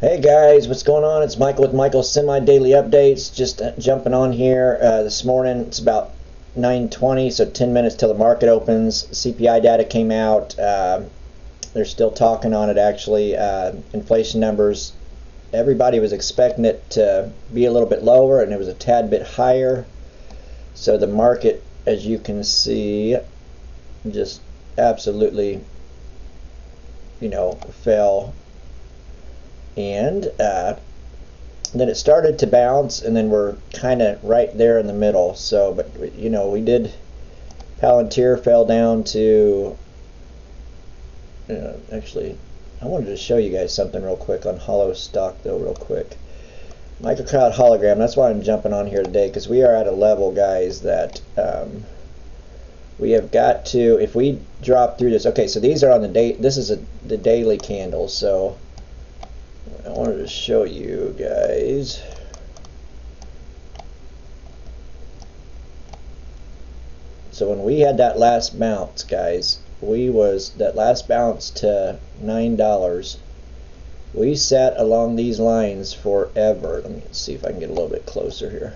Hey guys, what's going on? It's Michael with Michael's Semi-Daily Updates. Just jumping on here this morning. It's about 9:20, so 10 minutes till the market opens. CPI data came out. They're still talking on it actually. Inflation numbers, everybody was expecting it to be a little bit lower, and it was a tad bit higher. So the market, as you can see, just absolutely, fell. And then it started to bounce, and then we're kind of right there in the middle. So, but we did. Palantir fell down to. Actually, I wanted to show you guys something real quick on HOLO Stock, though, real quick. Microcloud hologram. That's why I'm jumping on here today, because we are at a level, guys, that we have got to. If we drop through this, okay. So these are on the day. This is the daily candles. So I wanted to show you guys. So when we had that last bounce, guys, that last bounce to $9. We sat along these lines forever. Let me see if I can get a little bit closer here.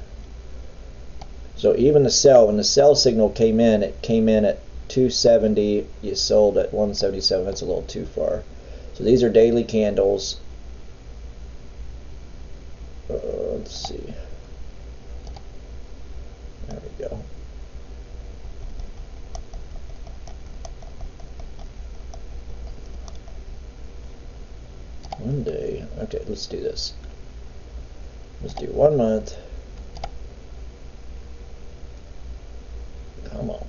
So even the sell, when the sell signal came in, it came in at 270. You sold at 177. That's a little too far. So these are daily candles. Let's see. There we go. One day. Okay, let's do this. Let's do 1 month. Come on.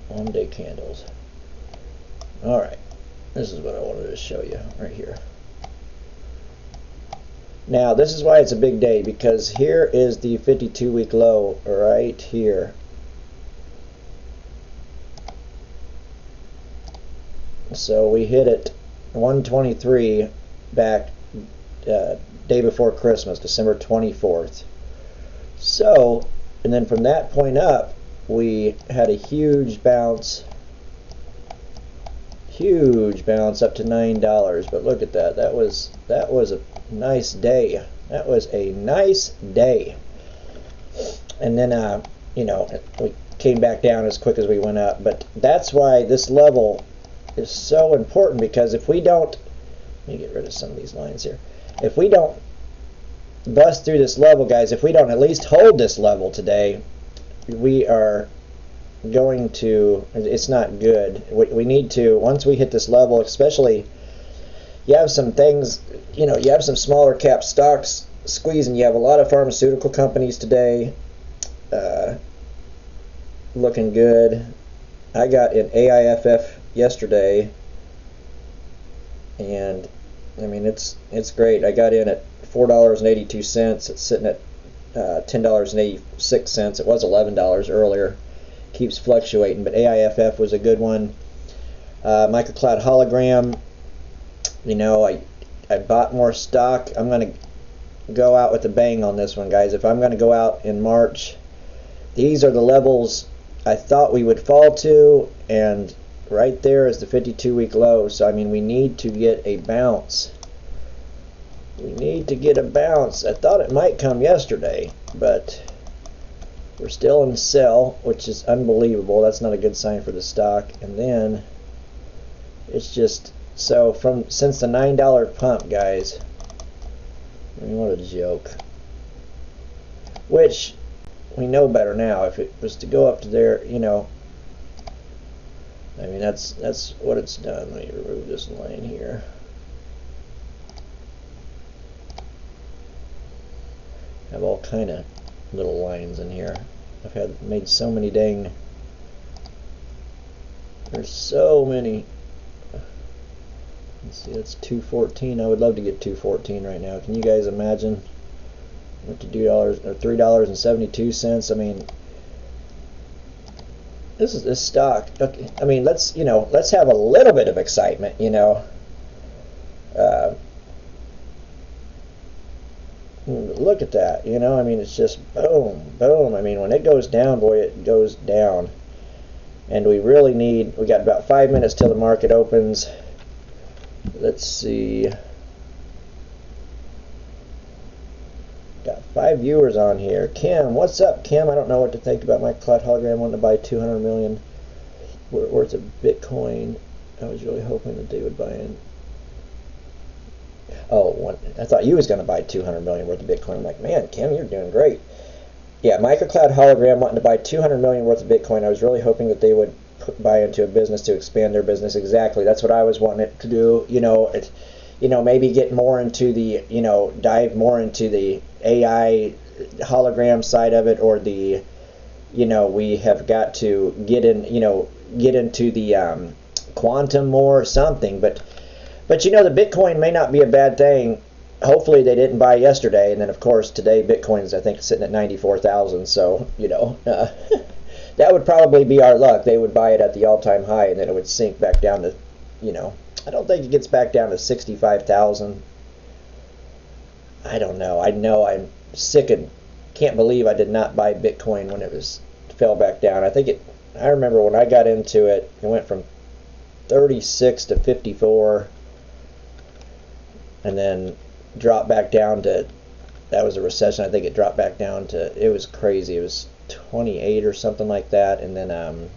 1 day candles. Alright. This is what I wanted to show you right here. Now, this is why it's a big day, because here is the 52-week low right here. So we hit it 123 back day before Christmas, December 24th. So, and then from that point up, we had a huge bounce up to $9. But look at that. That was a nice day. That was a nice day. And then we came back down as quick as we went up. But that's why this level is so important, because if we don't, let me get rid of some of these lines here. If we don't bust through this level, guys, if we don't at least hold this level today, we are going to, it's not good. We need to, once we hit this level, especially, you have some things, you have some smaller cap stocks squeezing. You have a lot of pharmaceutical companies today looking good. I got an AIFF yesterday, and I mean it's great. I got in at $4.82. It's sitting at $10.86. It was $11 earlier. Keeps fluctuating, but AIFF was a good one. Microcloud hologram. I bought more stock. I'm going to go out with a bang on this one, guys. If I'm going to go out in March, these are the levels I thought we would fall to, and right there is the 52-week low. So I mean, we need to get a bounce. We need to get a bounce. I thought it might come yesterday, but we're still in sell, which is unbelievable. That's not a good sign for the stock. And then it's just so since the $9 pump, guys. I mean, what a joke. Which we know better now. If it was to go up to there, I mean, that's what it's done. Let me remove this line here. I have all kind of little lines in here. I've made so many dang. There's so many. Let's see, that's 214. I would love to get 214 right now. Can you guys imagine? Went to $3.72. I mean, this stock. Okay, I mean, let's have a little bit of excitement. Look at that. I mean, it's just boom, boom. I mean, when it goes down, boy, it goes down. And we got about 5 minutes till the market opens. Let's see. 5 viewers on here. Kim, what's up, Kim? I don't know what to think about my cloud hologram wanting to buy 200 million worth of Bitcoin. I was really hoping that they would buy in. Oh, I thought you was going to buy 200 million worth of Bitcoin. I'm like, man, Kim, you're doing great. Yeah, microcloud hologram wanting to buy 200 million worth of Bitcoin. I was really hoping that they would buy into a business to expand their business. Exactly, that's what I was wanting it to do. Maybe get more into the, dive more into the AI hologram side of it, or the, we have got to get into the quantum more or something. But the Bitcoin may not be a bad thing. Hopefully they didn't buy yesterday, and then of course today Bitcoin's I think sitting at 94,000. So that would probably be our luck. They would buy it at the all-time high, and then it would sink back down to, I don't think it gets back down to 65,000. I don't know. I know I'm sick and can't believe I did not buy Bitcoin when it fell back down. I remember when I got into it, it went from 36 to 54, and then dropped back down to, that was a recession. I think it dropped back down to, it was crazy. It was 28 or something like that, and then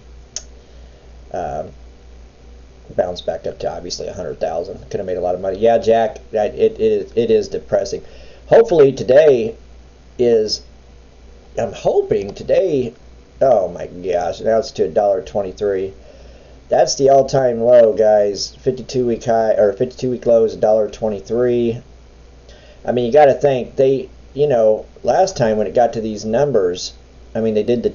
bounced back up to obviously 100,000. Could have made a lot of money. Yeah, Jack, it is depressing. Hopefully today is, I'm hoping today, oh my gosh, now it's to $1.23. That's the all-time low, guys. 52-week high, or 52-week low is $1.23. I mean, you got to think, they, last time when it got to these numbers, I mean, they did the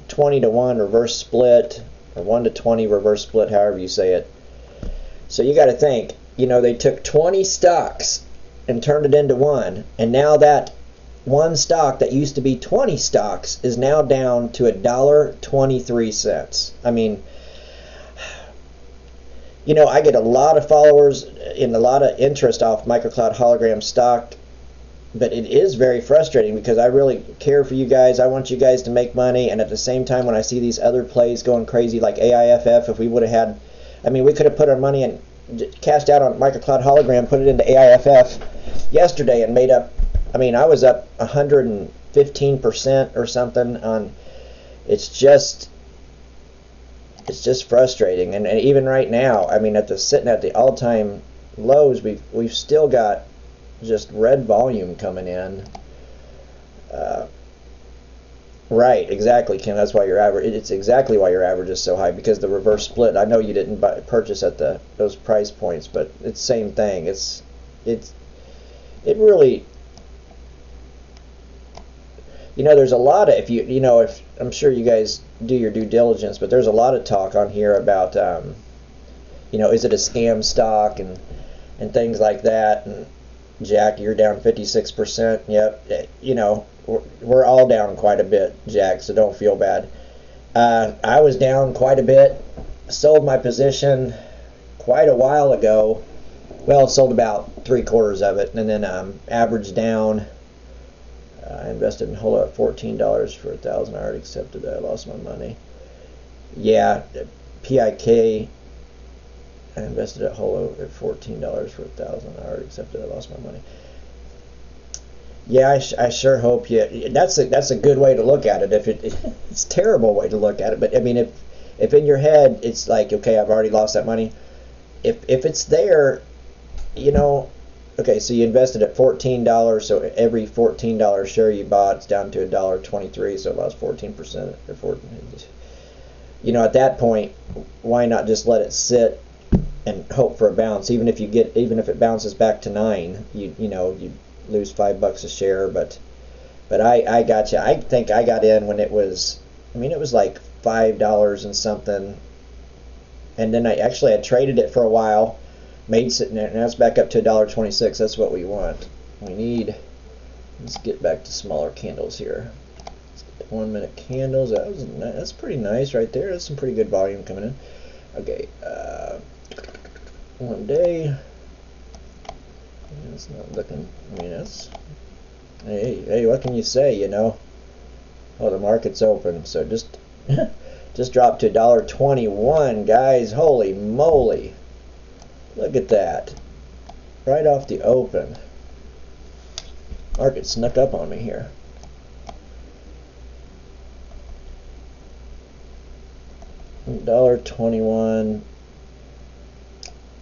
20-to-1 reverse split, or 1-to-20 reverse split, however you say it. So you got to think, they took 20 stocks and turned it into one, and now that one stock that used to be 20 stocks is now down to $1.23. I mean, I get a lot of followers and a lot of interest off microcloud hologram stock, but it is very frustrating because I really care for you guys. I want you guys to make money, and at the same time, when I see these other plays going crazy like AIFF, if we would have had, I mean, we could have put our money and cashed out on microcloud hologram, put it into AIFF yesterday, and made up. I mean, I was up 115% or something on. It's just frustrating, and even right now, I mean, sitting at the all-time lows, we've still got just red volume coming in. Right, exactly, Kim. That's why your average. It's exactly why your average is so high, because the reverse split. I know you didn't purchase at those price points, but it's same thing. It really. There's a lot of, if I'm sure you guys do your due diligence, but there's a lot of talk on here about, is it a scam stock and things like that. And Jack, you're down 56%. Yep. We're all down quite a bit, Jack, so don't feel bad. I was down quite a bit. Sold my position quite a while ago. Well, sold about 3/4 of it, and then averaged down. I invested in HOLO at $14 for 1,000. I already accepted that. I lost my money. Yeah, PIK. I invested at HOLO at $14 for 1,000. I already accepted. I lost my money. Yeah, I sure hope you. That's a good way to look at it. It's a terrible way to look at it. But I mean, if in your head it's like, okay, I've already lost that money. If it's there, okay, so you invested at $14, so every $14 share you bought, it's down to $1.23, so it lost 14%. Or 14. At that point, why not just let it sit and hope for a bounce? Even if it bounces back to 9, you lose $5 a share. But I got you. I think I got in when it was, it was like $5 and something, and then I traded it for a while. Made sitting there, and now it's back up to $1.26. That's what we want. Let's get back to smaller candles here. Let's get 1 minute candles. That's pretty nice right there. That's some pretty good volume coming in. Okay, 1 day. It's not looking. That's. Hey, what can you say? Oh, the market's open, so just dropped to $1.21, guys. Holy moly! Look at that. Right off the open. Market snuck up on me here. $1.21,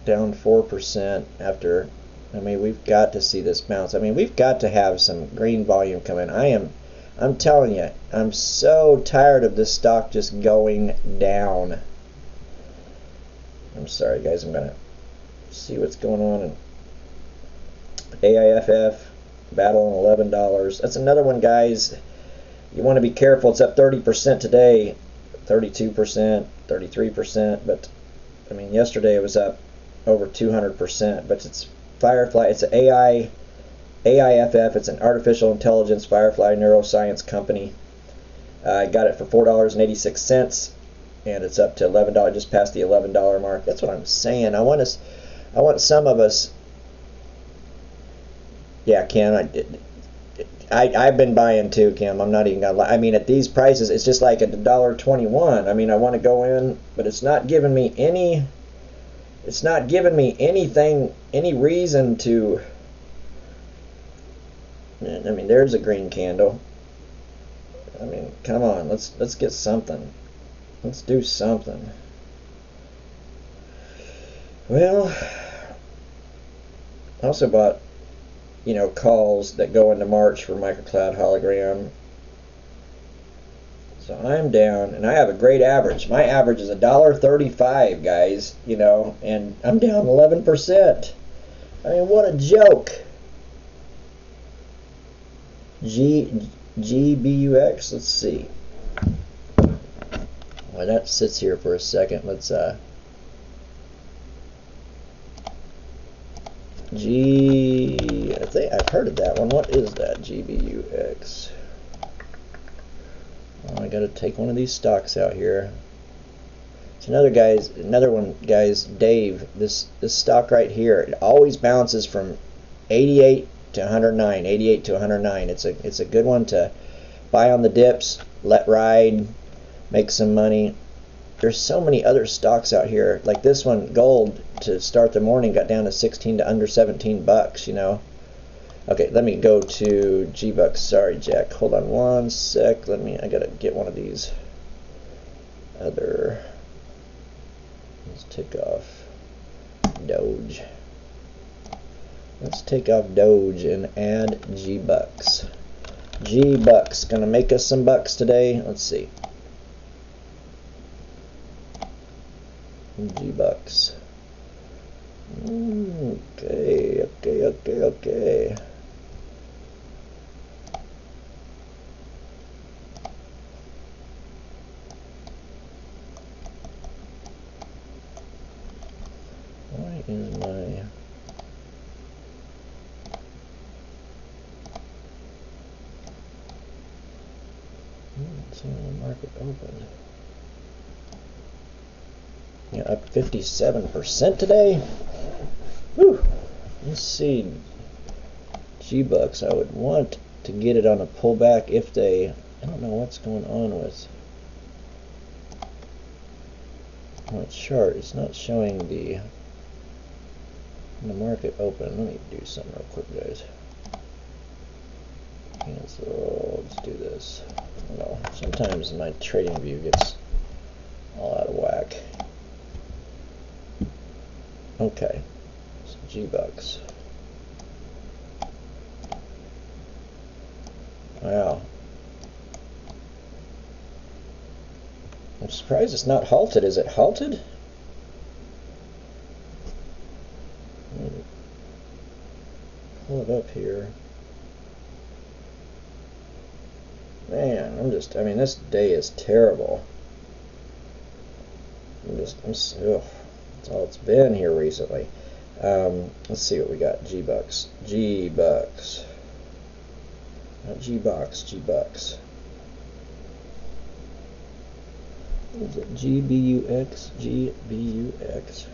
down 4% after. I mean, we've got to see this bounce. I mean, we've got to have some green volume come in. I'm telling you, I'm so tired of this stock just going down. I'm sorry, guys. I'm gonna see what's going on in AIFF, battle on $11. That's another one, guys. You want to be careful. It's up 30% today, 32%, 33%. But I mean, yesterday it was up over 200%. But it's Firefly. It's an AIFF. It's an artificial intelligence Firefly neuroscience company. I got it for $4.86, and it's up to $11, just past the $11 mark. That's what I'm saying. I want some of us. Yeah, Kim, I've been buying too, Kim. I'm not even gonna lie. I mean, at these prices, it's just like at $1.21. I mean, I want to go in, but it's not giving me any. It's not giving me anything, any reason to. I mean, there's a green candle. I mean, come on, let's get something. Let's do something. Well, I also bought, calls that go into March for microcloud hologram. So I'm down, and I have a great average. My average is $1.35, guys, and I'm down 11%. I mean, what a joke. GBUX, let's see. Well, that sits here for a second. Let's I think I've heard of that one. What is that? GBUX. Oh, I gotta take one of these stocks out here. It's another one, guys. Dave, this stock right here, it always bounces from 88 to 109, 88 to 109. It's a good one to buy on the dips, let ride, make some money. There's so many other stocks out here, like this one, gold, to start the morning got down to 16 to under 17 bucks, Okay, let me go to G-Bucks. Sorry, Jack. Hold on one sec. I gotta get one of these other. Let's take off Doge. Let's take off Doge and add G-Bucks. G-Bucks, gonna make us some bucks today. Let's see. G-Bucks. Okay. Why is my... So the market open. Yeah, up 57% today. Whew. Let's see. G-Bucks, I would want to get it on a pullback if they... I don't know what's going on with my chart. It's not showing the market open. Let me do something real quick, guys. Cancel. Let's do this. No, sometimes my trading view gets all out of whack. Okay, so G-Bucks. Wow. I'm surprised it's not halted. Is it halted? Pull it up here. Man, I mean, this day is terrible. That's all it's been here recently. Let's see what we got. G-Bucks. G-Bucks. Not G-Bucks, G-Bucks. What is it? GBUX? GBUX.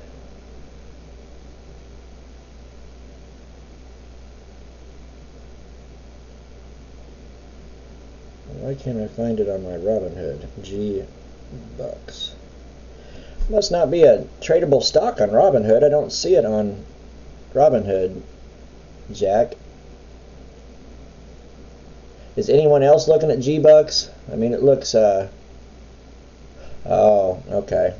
Why can't I find it on my Robinhood? G-Bucks. Must not be a tradable stock on Robinhood. I don't see it on Robinhood, Jack. Is anyone else looking at G-Bucks? I mean, it looks, Oh, okay.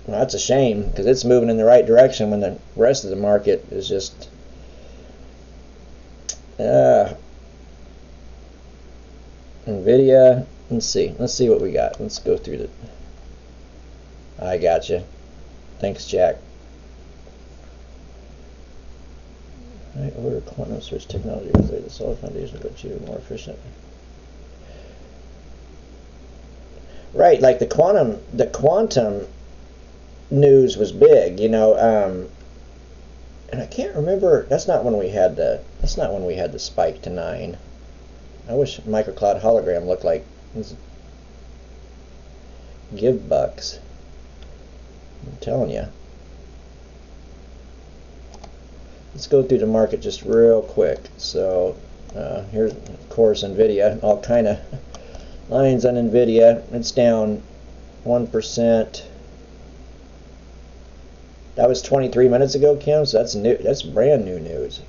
Well, that's a shame because it's moving in the right direction when the rest of the market is just Nvidia. Let's see what we got. Let's go through the. I gotcha. Thanks, Jack. Right, order quantum switch technology was the solid foundation to achieve more efficient. Right, like the quantum news was big, you know, and I can't remember. That's not when we had the spike to 9. I wish microcloud hologram looked like give bucks. I'm telling you. Let's go through the market just real quick. So here's, of course, Nvidia. All kind of lines on Nvidia. It's down 1%. That was 23 minutes ago, Kim. So that's new. That's brand new news.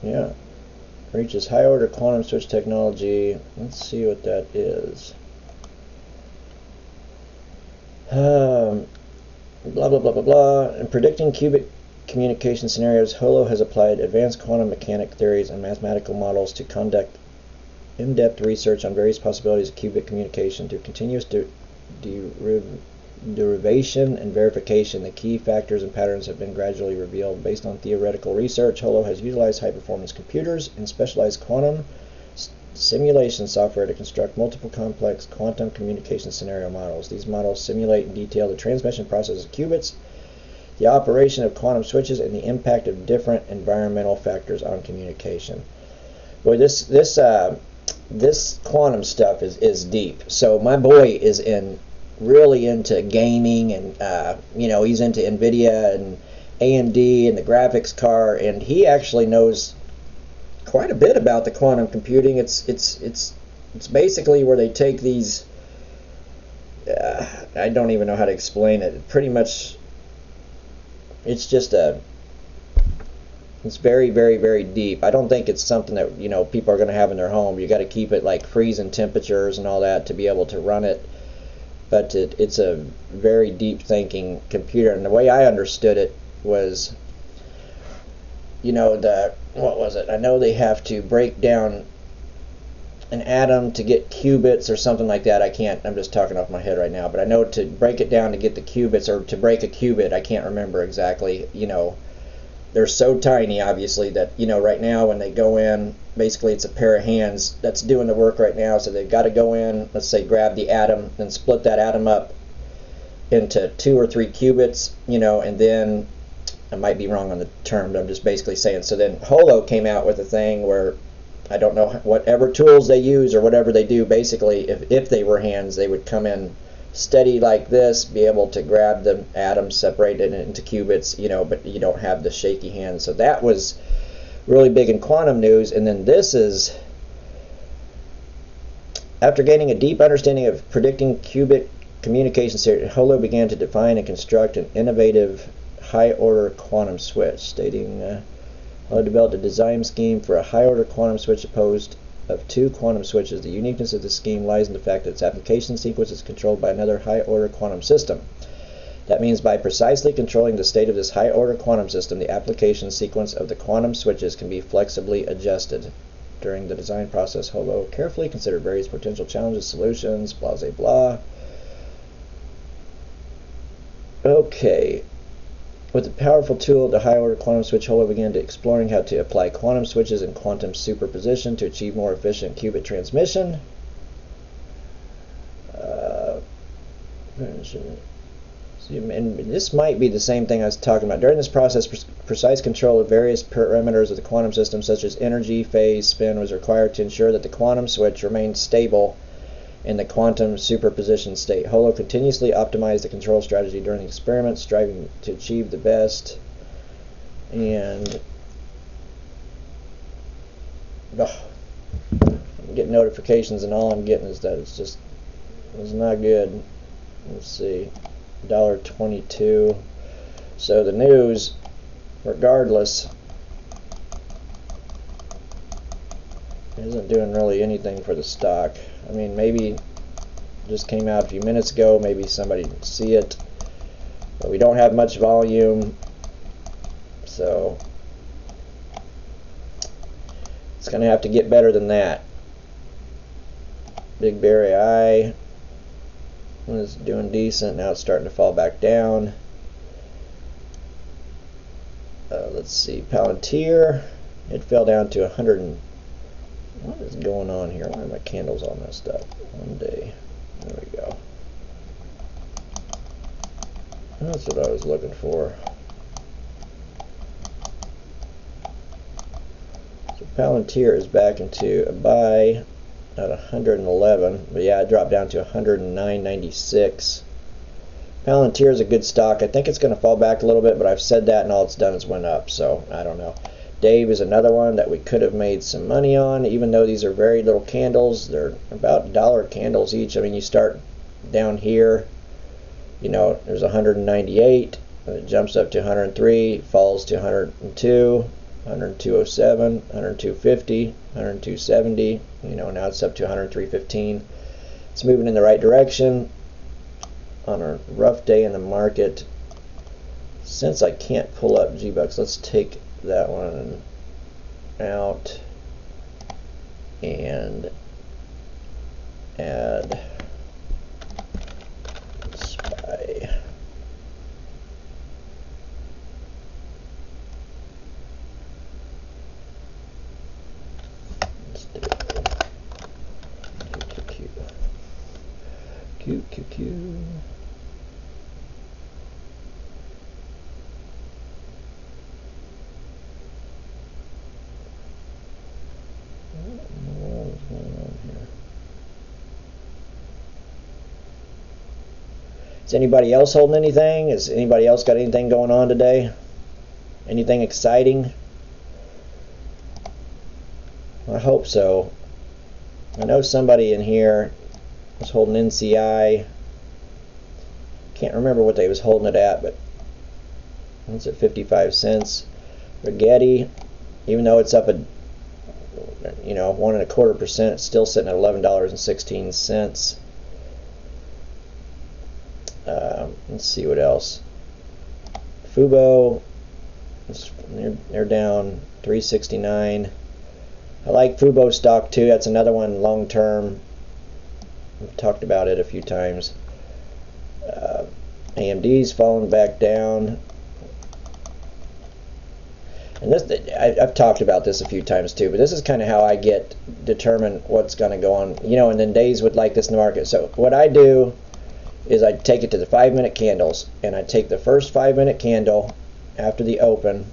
Yeah. Reaches high order quantum switch technology. Let's see what that is. Blah blah blah blah blah. In predicting qubit communication scenarios, HOLO has applied advanced quantum mechanic theories and mathematical models to conduct in-depth research on various possibilities of qubit communication. Through continuous derivation and verification, the key factors and patterns have been gradually revealed. Based on theoretical research, HOLO has utilized high-performance computers and specialized quantum simulation software to construct multiple complex quantum communication scenario models. These models simulate in detail the transmission process of qubits, the operation of quantum switches, and the impact of different environmental factors on communication. Boy, this quantum stuff is deep. So my boy is really into gaming, and you know, he's into Nvidia and AMD and the graphics card, and he actually knows quite a bit about the quantum computing. It's basically where they take these. I don't even know how to explain it. Pretty much, it's just it's very, very, very deep. I don't think it's something that, you know, people are going to have in their home. You got to keep it like freezing temperatures and all that to be able to run it. But it's a very deep thinking computer. And the way I understood it was, you know, what was it? I know they have to break down an atom to get qubits or something like that. I'm just talking off my head right now, but I know to break it down to get the qubits, or to break a qubit, I can't remember exactly. You know, they're so tiny, obviously, that, you know, right now when they go in, basically it's a pair of hands that's doing the work right now. So they've got to go in, let's say, grab the atom, then split that atom up into 2 or 3 qubits, you know, and then, I might be wrong on the term, but I'm just basically saying. So then HOLO came out with a thing where, I don't know, whatever tools they use or whatever they do, basically, if they were hands, they would come in steady like this, be able to grab the atom, separate it into qubits, you know, but you don't have the shaky hand. So that was really big in quantum news. And then this is, after gaining a deep understanding of predicting qubit communication theory, HOLO began to define and construct an innovative high-order quantum switch, stating HOLO developed a design scheme for a high-order quantum switch composed of 2 quantum switches. The uniqueness of the scheme lies in the fact that its application sequence is controlled by another high-order quantum system. That means by precisely controlling the state of this high-order quantum system, the application sequence of the quantum switches can be flexibly adjusted. During the design process, HOLO carefully considered various potential challenges, solutions, blah, blah, blah. Okay. With the powerful tool of the high-order quantum switch, HOLO began exploring how to apply quantum switches and quantum superposition to achieve more efficient qubit transmission. And this might be the same thing I was talking about. During this process, precise control of various parameters of the quantum system, such as energy, phase, spin, was required to ensure that the quantum switch remained stable in the quantum superposition state. HOLO continuously optimized the control strategy during the experiment, striving to achieve the best. And I'm getting notifications, and all I'm getting is that it's not good. Let's see, $1.22. So the news regardless, it isn't doing really anything for the stock. I mean, maybe just came out a few minutes ago, maybe somebody didn't see it, but we don't have much volume, so it's going to have to get better than that. Big Bear AI was doing decent. Now it's starting to fall back down. Let's see, Palantir, it fell down to 100 and, what is going on here? Why are my candles all messed up? One day, there we go. That's what I was looking for. So Palantir is back into a buy at 111, but yeah, it dropped down to 109.96. Palantir is a good stock. I think it's going to fall back a little bit, but I've said that and all it's done is went up, so I don't know. Dave is another one that we could have made some money on, even though these are very little candles. They're about $1 candles each. I mean, you start down here, you know, there's 198, and it jumps up to 103, falls to 102, 102.07, 102.50, 102.70, you know, now it's up to 103.15. It's moving in the right direction on a rough day in the market. Since I can't pull up G-Bucks, let's take that one out and add SPY. Let's do Q. Is anybody else holding anything? Has anybody else got anything going on today? Anything exciting? I hope so. I know somebody in here was holding NCI. Can't remember what they was holding it at, but it's at 55 cents. Rigetti, even though it's up a 1.25%, it's still sitting at $11.16. Let's see what else. Fubo, they're down 369. I like Fubo stock too. That's another one long term. We've talked about it a few times. AMD's falling back down. And this, I've talked about this a few times too, but this is kind of how I determine what's going to go on, and then days with like this in the market. So what I do is I take it to the 5-minute candles, and I take the first 5-minute candle after the open,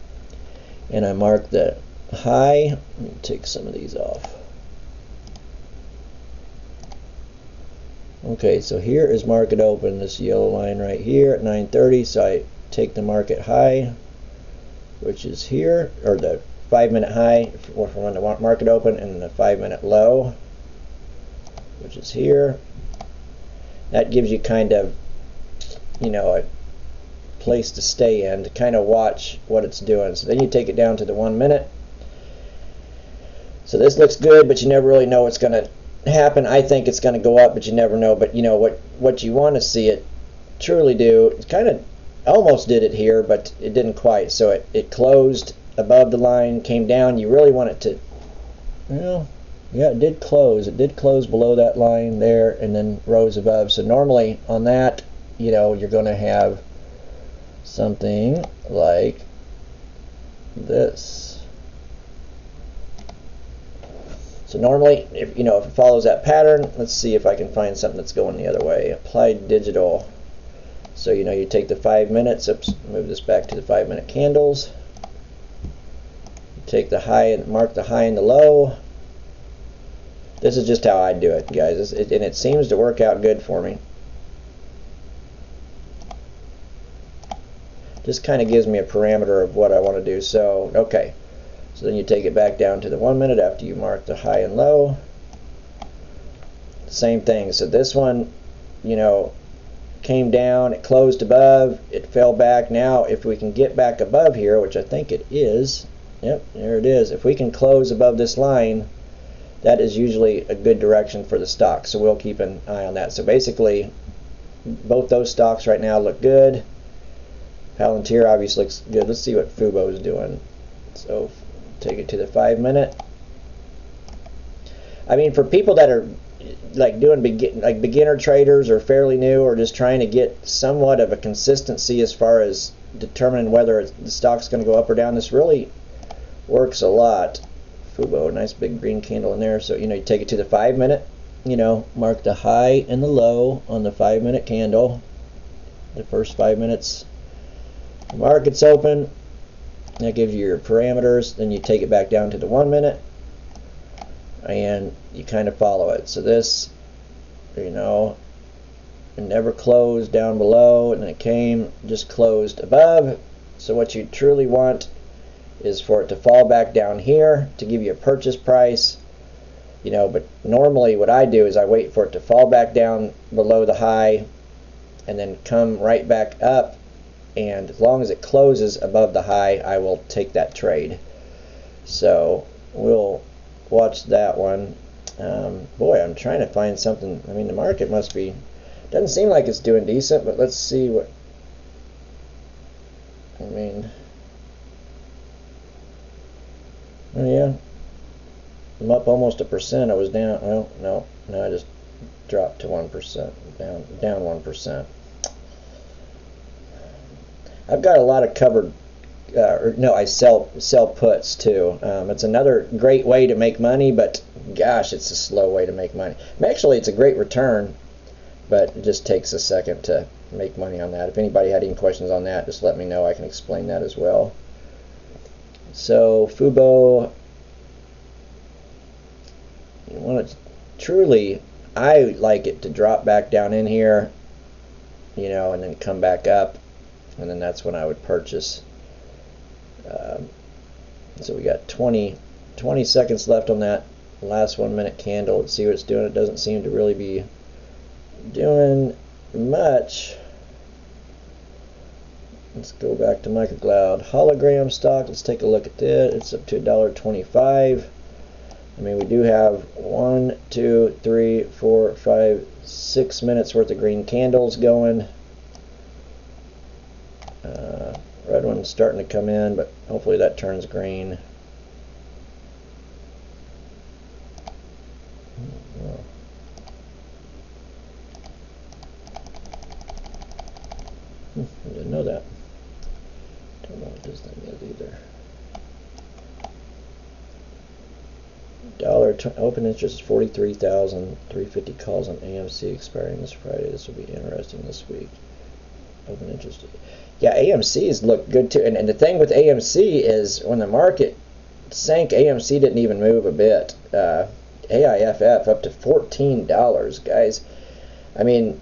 and I mark the high. Let me take some of these off. Okay, so here is market open, this yellow line right here at 9:30. So I take the market high, which is here, or the 5-minute high from when the market open, and the 5-minute low, which is here. That gives you kind of, a place to stay in, to kind of watch what it's doing. So then you take it down to the 1 minute. So this looks good, but you never really know what's going to happen. I think it's going to go up, but you never know. But what you want to see it truly do, it kind of almost did it here, but it didn't quite. So it closed above the line, came down. You really want it to, yeah, it did close. It did close below that line there and then rose above. So normally on that, you're going to have something like this. So normally, if it follows that pattern, let's see if I can find something that's going the other way. Applied Digital. So you take the 5 minutes. Oops, move this back to the 5-minute candles. You take the high and mark the high and the low. This is just how I do it, guys, and it seems to work out good for me. Just kind of gives me a parameter of what I want to do. So, okay. So then you take it back down to the 1 minute after you mark the high and low. Same thing. So this one, came down, it closed above, it fell back. Now if we can get back above here, which I think it is, yep, there it is. If we can close above this line, that is usually a good direction for the stock, so we'll keep an eye on that. So basically both those stocks right now look good. Palantir obviously looks good. Let's see what Fubo is doing. So take it to the 5-minute. I mean, for people that are like doing beginner traders or fairly new, or just trying to get somewhat of a consistency as far as determining whether the stock's going to go up or down, this really works a lot. Fubo, nice big green candle in there. So you take it to the 5-minute, mark the high and the low on the 5-minute candle. The first 5 minutes the market's open, that gives you your parameters. Then you take it back down to the 1-minute and you kind of follow it. So this, it never closed down below, and then it came, just closed above. So what you truly want is for it to fall back down here to give you a purchase price. But normally what I do is I wait for it to fall back down below the high and then come right back up, and as long as it closes above the high, I will take that trade. So we'll watch that one. Boy, I'm trying to find something. I mean, the market must be, doesn't seem like it's doing decent, but let's see what, I mean, oh yeah, I'm up almost 1%. I was down, oh no, I just dropped to 1%, down 1%. I've got a lot of covered, I sell puts too. It's another great way to make money, but gosh, it's a slow way to make money. Actually, it's a great return, but it just takes a second to make money on that. If anybody had any questions on that, just let me know. I can explain that as well. So Fubo, you want to truly, I like it to drop back down in here, and then come back up, and then that's when I would purchase. So we got 20 seconds left on that last 1-minute candle. Let's see what it's doing. It doesn't seem to really be doing much. Let's go back to microcloud hologram stock. Let's take a look at that. It's up to $1.25. I mean, we do have 1, 2, 3, 4, 5, 6 minutes worth of green candles going. Red one's starting to come in, but hopefully that turns green. I didn't know that. Don't know what this thing is either. Open interest is 43,350 calls on AMC expiring this Friday. This will be interesting this week. Open interest. Yeah, AMC's look good too. And the thing with AMC is when the market sank, AMC didn't even move a bit. AIFF up to $14, guys. I mean,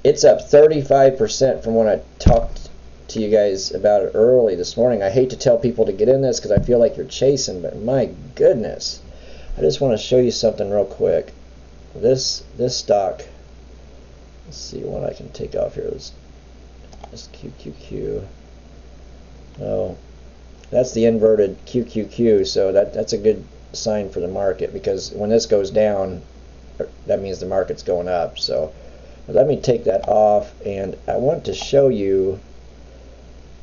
it's up 35% from when I talked to you guys about it early this morning. I hate to tell people to get in this because I feel like you're chasing, but my goodness. I just want to show you something real quick. This stock, let's see what I can take off here. This QQQ. Oh, that's the inverted QQQ, so that's a good sign for the market, because when this goes down, that means the market's going up. So let me take that off, and I want to show you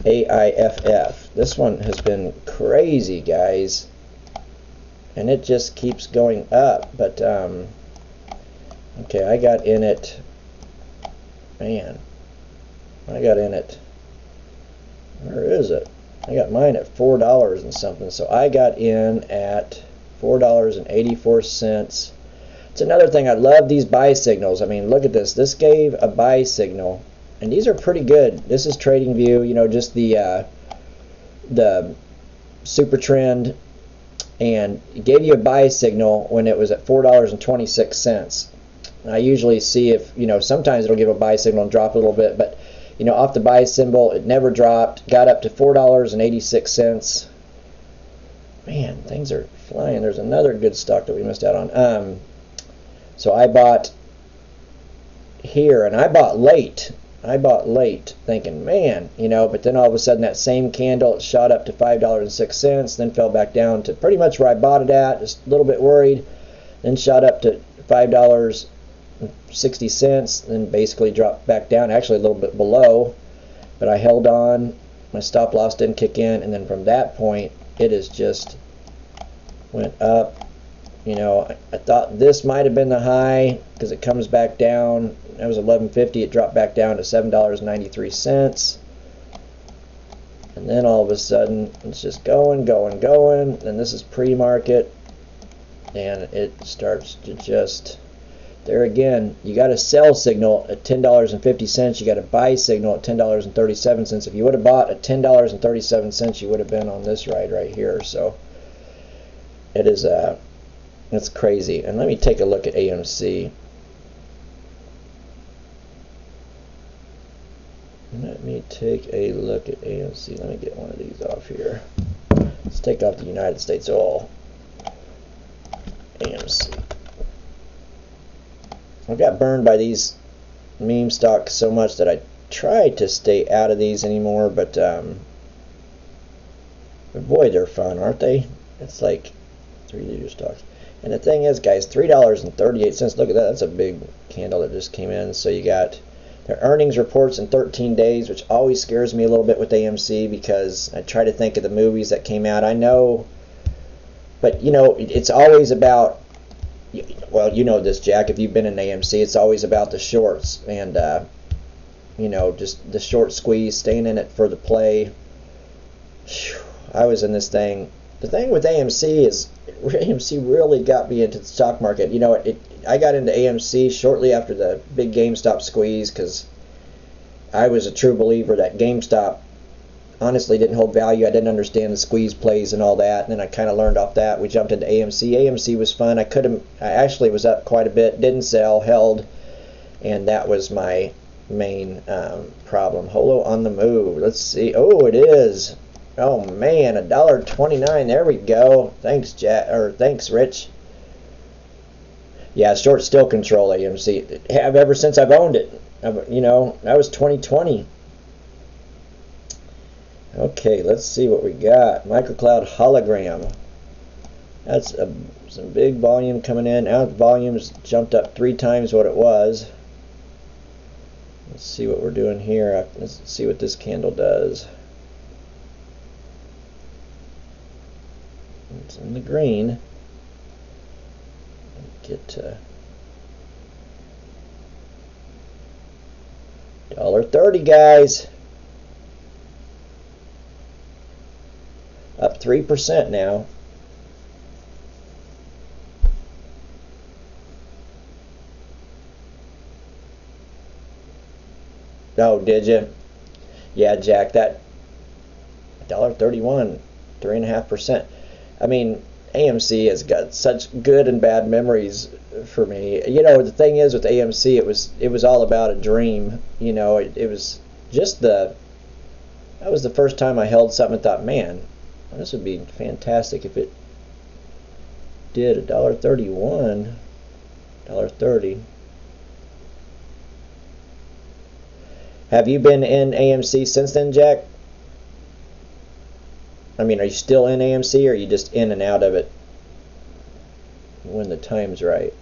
AIFF. This one has been crazy, guys, and it just keeps going up. But okay, I got in it, man, I got in it, where is it? I got mine at $4 and something, so I got in at $4.84. It's another thing, I love these buy signals. I mean, look at this. This gave a buy signal, and these are pretty good. This is TradingView, you know, just the super trend, and it gave you a buy signal when it was at $4.26. I usually see if, you know, sometimes it'll give a buy signal and drop a little bit, but you know, off the buy symbol, it never dropped. Got up to $4.86. Man, things are flying. There's another good stock that we missed out on. So I bought here, and I bought late. I bought late, thinking, man, you know, but then all of a sudden that same candle, it shot up to $5.06, then fell back down to pretty much where I bought it at, just a little bit worried, then shot up to $5.60, then basically dropped back down, actually a little bit below, but I held on, my stop loss didn't kick in, and then from that point, it is just went up. You know, I thought this might have been the high because it comes back down. That was $11.50. It dropped back down to $7.93. And then all of a sudden, it's just going. And this is pre-market. And it starts to just, there again, you got a sell signal at $10.50. You got a buy signal at $10.37. If you would have bought at $10.37, you would have been on this ride right here. So it is that's crazy. And let me take a look at AMC. Let me take a look at AMC. Let me get one of these off here. Let's take off the United States Oil. AMC. I got burned by these meme stocks so much that I try to stay out of these anymore, but boy, they're fun, aren't they? It's like 3-liter stocks. And the thing is, guys, $3.38. Look at that. That's a big candle that just came in. So you got their earnings reports in 13 days, which always scares me a little bit with AMC because I try to think of the movies that came out. I know, but, you know, it's always about, well, you know this, Jack, if you've been in AMC, it's always about the shorts and, you know, just the short squeeze, staying in it for the play. I was in this thing. The thing with AMC is AMC really got me into the stock market. You know, I got into AMC shortly after the big GameStop squeeze because I was a true believer that GameStop honestly didn't hold value. I didn't understand the squeeze plays and all that. And then I kind of learned off that. We jumped into AMC. AMC was fun. I actually was up quite a bit. Didn't sell, held, and that was my main problem. HOLO on the move. Let's see. Oh, it is. Oh man, $1.29. There we go. Thanks, thanks, Rich. Yeah, short still control AMC. Have ever since I've owned it. You know, that was 2020. Okay, let's see what we got. Microcloud hologram. That's some big volume coming in. Now the volume's jumped up 3 times what it was. Let's see what we're doing here. Let's see what this candle does. It's in the green. Get to $1.30, guys. Up 3% now. Oh, did you? Yeah, Jack, that $1.31, 3.5%. I mean, AMC has got such good and bad memories for me. You know, the thing is with AMC, it was all about a dream. You know, it was just that was the first time I held something and thought, man, this would be fantastic if it did $1.31, $1.30. Have you been in AMC since then, Jack? I mean, are you still in AMC, or are you just in and out of it when the time's right?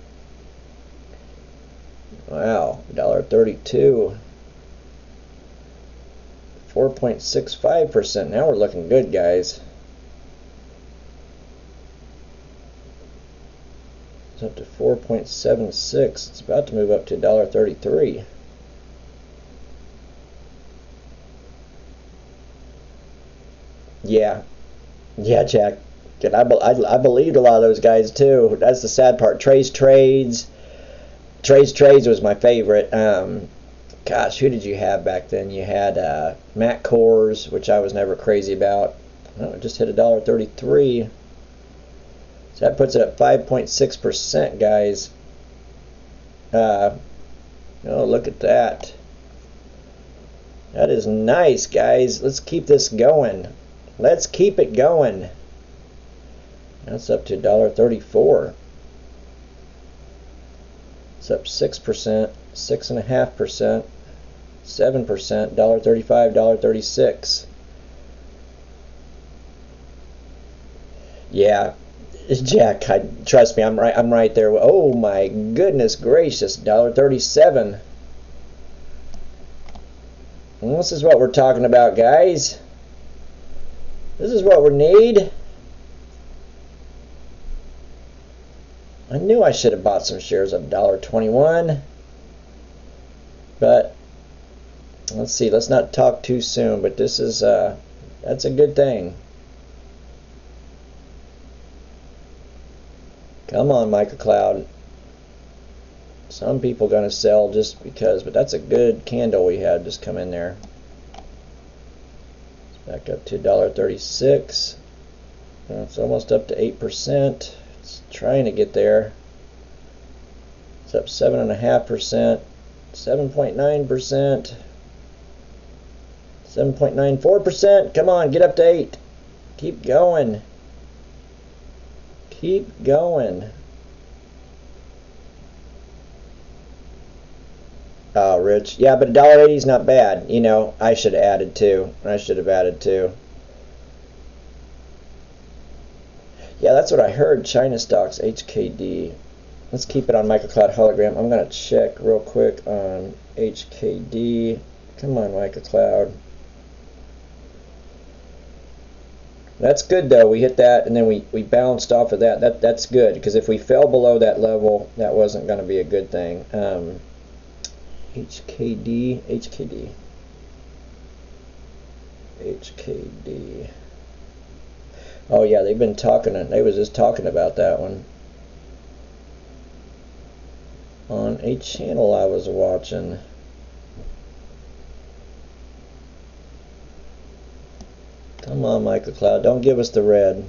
Wow, $1.32. 4.65%. Now we're looking good, guys. It's up to 4.76. It's about to move up to $1.33. Yeah, Jack. And I believed a lot of those guys too. That's the sad part. Trades was my favorite. Gosh, who did you have back then? You had Matt Kors, which I was never crazy about. Oh, it just hit $1.33. So that puts it at 5.6%, guys. Oh, look at that. That is nice, guys. Let's keep this going. Let's keep it going. That's up to $1.34. It's up 6%. 6.5%, 7%, $1.35, $1.36. Yeah, Jack, trust me, I'm right there. Oh my goodness gracious, $1.37. And this is what we're talking about, guys. This is what we need. I knew I should have bought some shares of $1.21. But let's see, let's not talk too soon, but this is that's a good thing. Come on, microcloud. Some people gonna sell just because, but that's a good candle we had just come in there. It's back up to $1.36. It's almost up to 8%. It's trying to get there. It's up 7.5%, 7.9%, 7.94%. Come on, get up to 8. Keep going. Keep going. Oh, Rich. Yeah, but $1.80 is not bad. You know, I should have added 2. I should have added 2. Yeah, that's what I heard. China stocks, HKD. Let's keep it on microcloud hologram. I'm going to check real quick on HKD. Come on, microcloud. That's good though. We hit that and then we bounced off of that. That's good, because if we fell below that level, that wasn't going to be a good thing. HKD. Oh yeah, they've been talking. They was just talking about that one on a channel I was watching. Come on, microcloud, don't give us the red.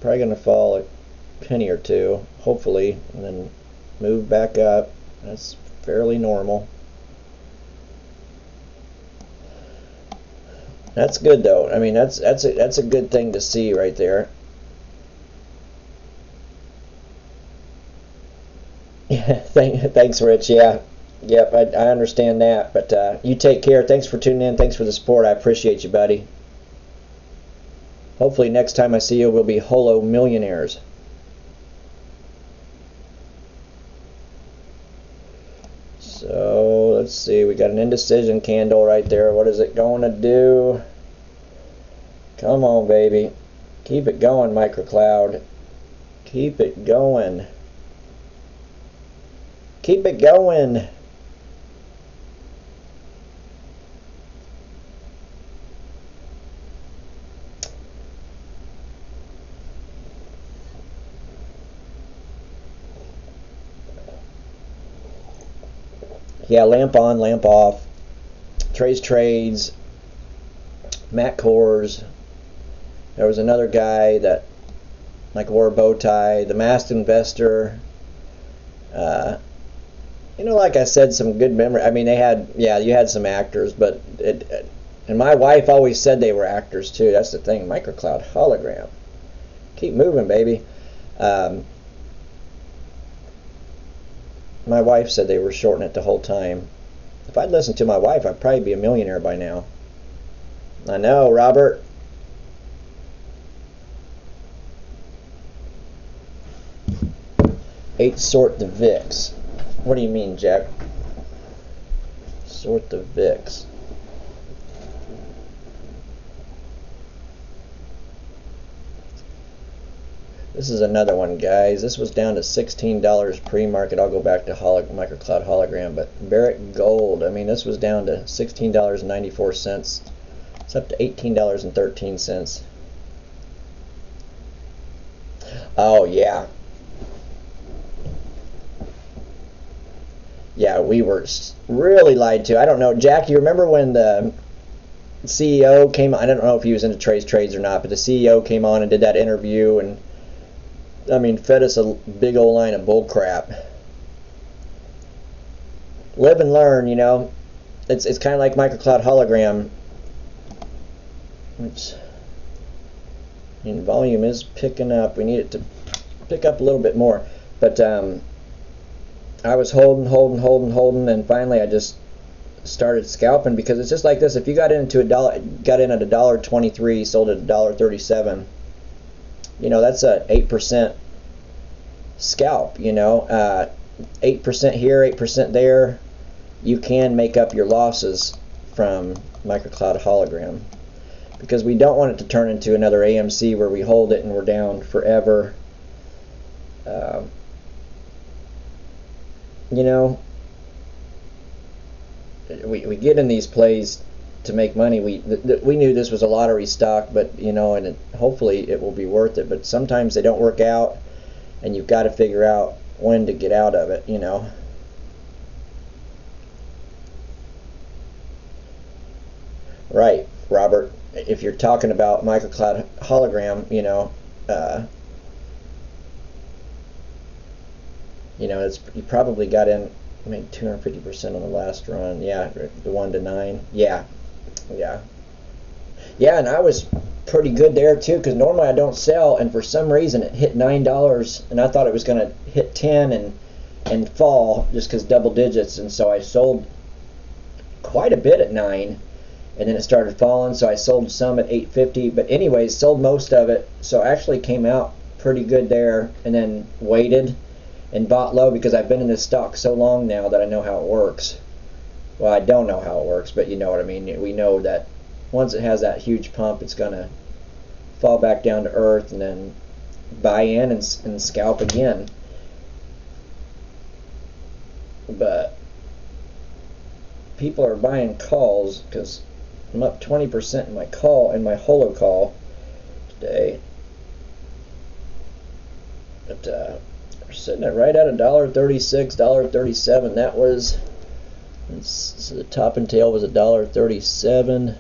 Probably gonna fall a penny or two, hopefully, and then move back up. That's fairly normal. That's good though. I mean, that's a good thing to see right there. Yeah, thanks, Rich. Yeah, yep, I understand that. But you take care. Thanks for tuning in. Thanks for the support. I appreciate you, buddy. Hopefully next time I see you, we'll be HOLO millionaires. So let's see. We got an indecision candle right there. What is it going to do? Come on, baby. Keep it going, microcloud. Keep it going. Keep it going. Yeah, lamp on, lamp off. Trades. Matt Kors. There was another guy that like wore a bow tie. The Masked Investor. You know, like I said, some good memory. I mean, they had, yeah, you had some actors, but and my wife always said they were actors too. That's the thing. Microcloud hologram. Keep moving, baby. My wife said they were shorting it the whole time. If I'd listened to my wife, I'd probably be a millionaire by now. I know, Robert. Eight sort the VIX. What do you mean, Jack? Sort the VIX. This is another one, guys. This was down to $16 pre-market. I'll go back to microcloud hologram, but Barrick Gold. I mean, this was down to $16.94. It's up to $18.13. Oh yeah. Yeah, we were really lied to. I don't know, Jack. You remember when the CEO came on? I don't know if he was into trades or not, but the CEO came on and did that interview, and I mean, fed us a big old line of bull crap. Live and learn, you know. It's kind of like microcloud hologram. Oops. I mean, volume is picking up. We need it to pick up a little bit more, but I was holding, and finally I just started scalping, because it's just like this. If you got in at $1.23, sold at $1.37, you know, that's a 8% scalp. You know, 8% here, 8% there. You can make up your losses from microcloud hologram, because we don't want it to turn into another AMC where we hold it and we're down forever. You know, we get in these plays to make money. We knew this was a lottery stock, but you know, and hopefully it will be worth it. But sometimes they don't work out, and you've got to figure out when to get out of it. You know. Right, Robert. If you're talking about microcloud hologram, you know, you probably got in, I mean, 250% on the last run. Yeah, the 1 to 9. Yeah. And I was pretty good there too, because normally I don't sell, and for some reason it hit $9, and I thought it was going to hit 10 and fall just because double digits, and so I sold quite a bit at 9. And then it started falling, so I sold some at 8.50. But anyways, sold most of it, so I actually came out pretty good there, and then waited and bought low, because I've been in this stock so long now that I know how it works. Well, I don't know how it works, but you know what I mean. We know that once it has that huge pump, it's going to fall back down to earth, and then buy in and scalp again. But people are buying calls, because I'm up 20% in my call, in my HOLO call today. But we're sitting at right at $1.36, $1.37. That was, so the top and tail was $1.37.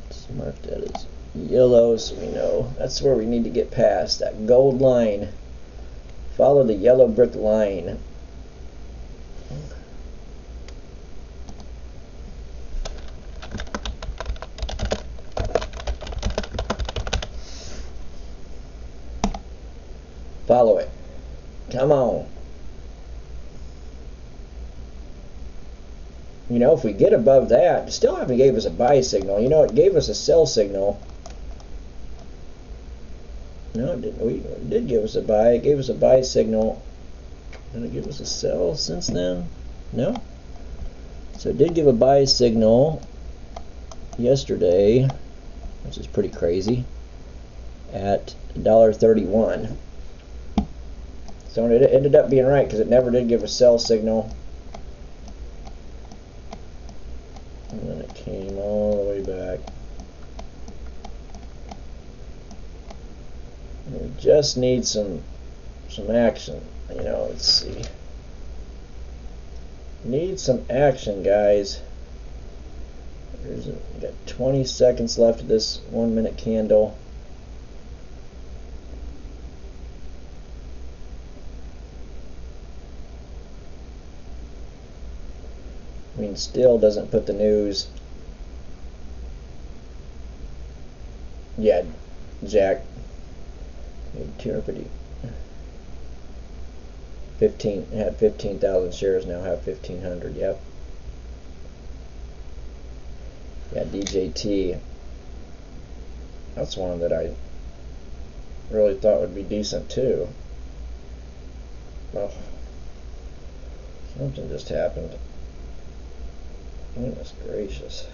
Let's mark that as yellow, so we know that's where we need to get past that gold line. Follow the yellow brick line. Follow it. Come on. You know, if we get above that, still haven't gave us a buy signal. You know, it gave us a sell signal. No, it didn't. It did give us a buy. It gave us a buy signal. Did it give us a sell since then? No. So it did give a buy signal yesterday, which is pretty crazy, at $1.31. So it ended up being right, because it never did give a sell signal. And then it came all the way back. And we just need some action. You know, let's see. Need some action, guys. We got 20 seconds left of this 1 minute candle. I mean, still doesn't put the news. Yeah, Jack. 250. 15 had 15,000 shares, now have 1,500. Yep. Yeah, DJT. That's one that I really thought would be decent too. Oh, something just happened. Goodness gracious.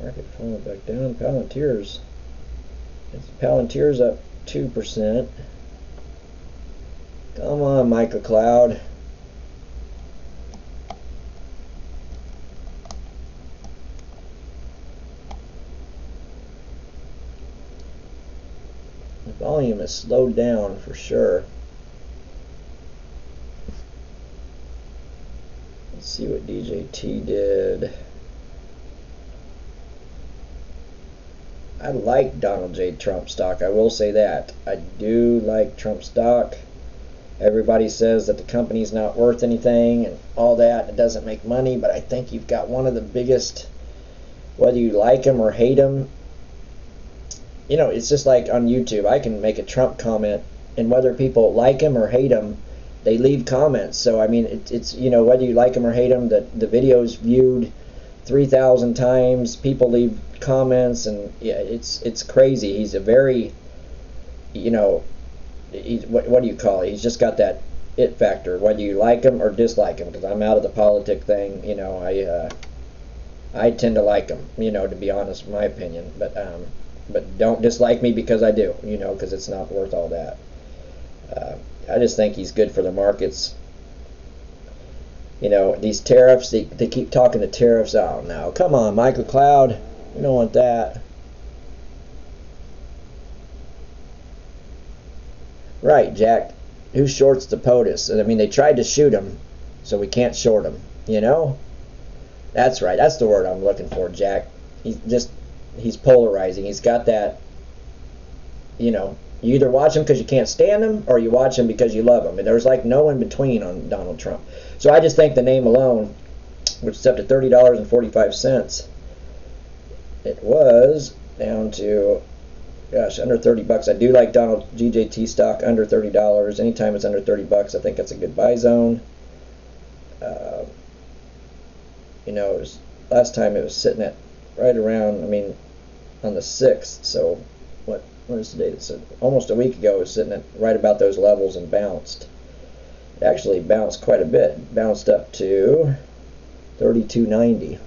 Market falling back down. Palantir's up 2%. Come on, microcloud. The volume has slowed down for sure. Let's see what DJT did. I like Donald J. Trump stock. I will say that. I do like Trump stock. Everybody says that the company's not worth anything and all that. It doesn't make money, but I think you've got one of the biggest, whether you like him or hate him, you know, it's just like on YouTube. I can make a Trump comment, and whether people like him or hate him, they leave comments. So I mean, it's you know, whether you like him or hate him, the video's viewed 3,000 times. People leave comments, and yeah, it's crazy. He's a very, you know, what do you call it? He's just got that it factor, whether you like him or dislike him. Because I'm out of the politic thing, you know. I tend to like him, you know, to be honest, in my opinion. But don't dislike me because I do, you know, because it's not worth all that. I just think he's good for the markets. You know, these tariffs, they keep talking the tariffs out now. Come on, microcloud, you don't want that. Right, Jack. Who shorts the POTUS? And I mean, they tried to shoot him, so we can't short him, you know? That's right. That's the word I'm looking for, Jack. He's polarizing. He's got that, you know, you either watch him because you can't stand him, or you watch him because you love him. And there's like no in between on Donald Trump. So I just think the name alone, which is up to $30.45, it was down to, gosh, under 30 bucks. I do like Donald GJT stock under $30. Anytime it's under 30 bucks, I think that's a good buy zone. You know, last time it was sitting at right around, I mean, on the 6th. So what is the date? It's almost a week ago. It was sitting at right about those levels and bounced. It actually bounced quite a bit. Bounced up to 32.90.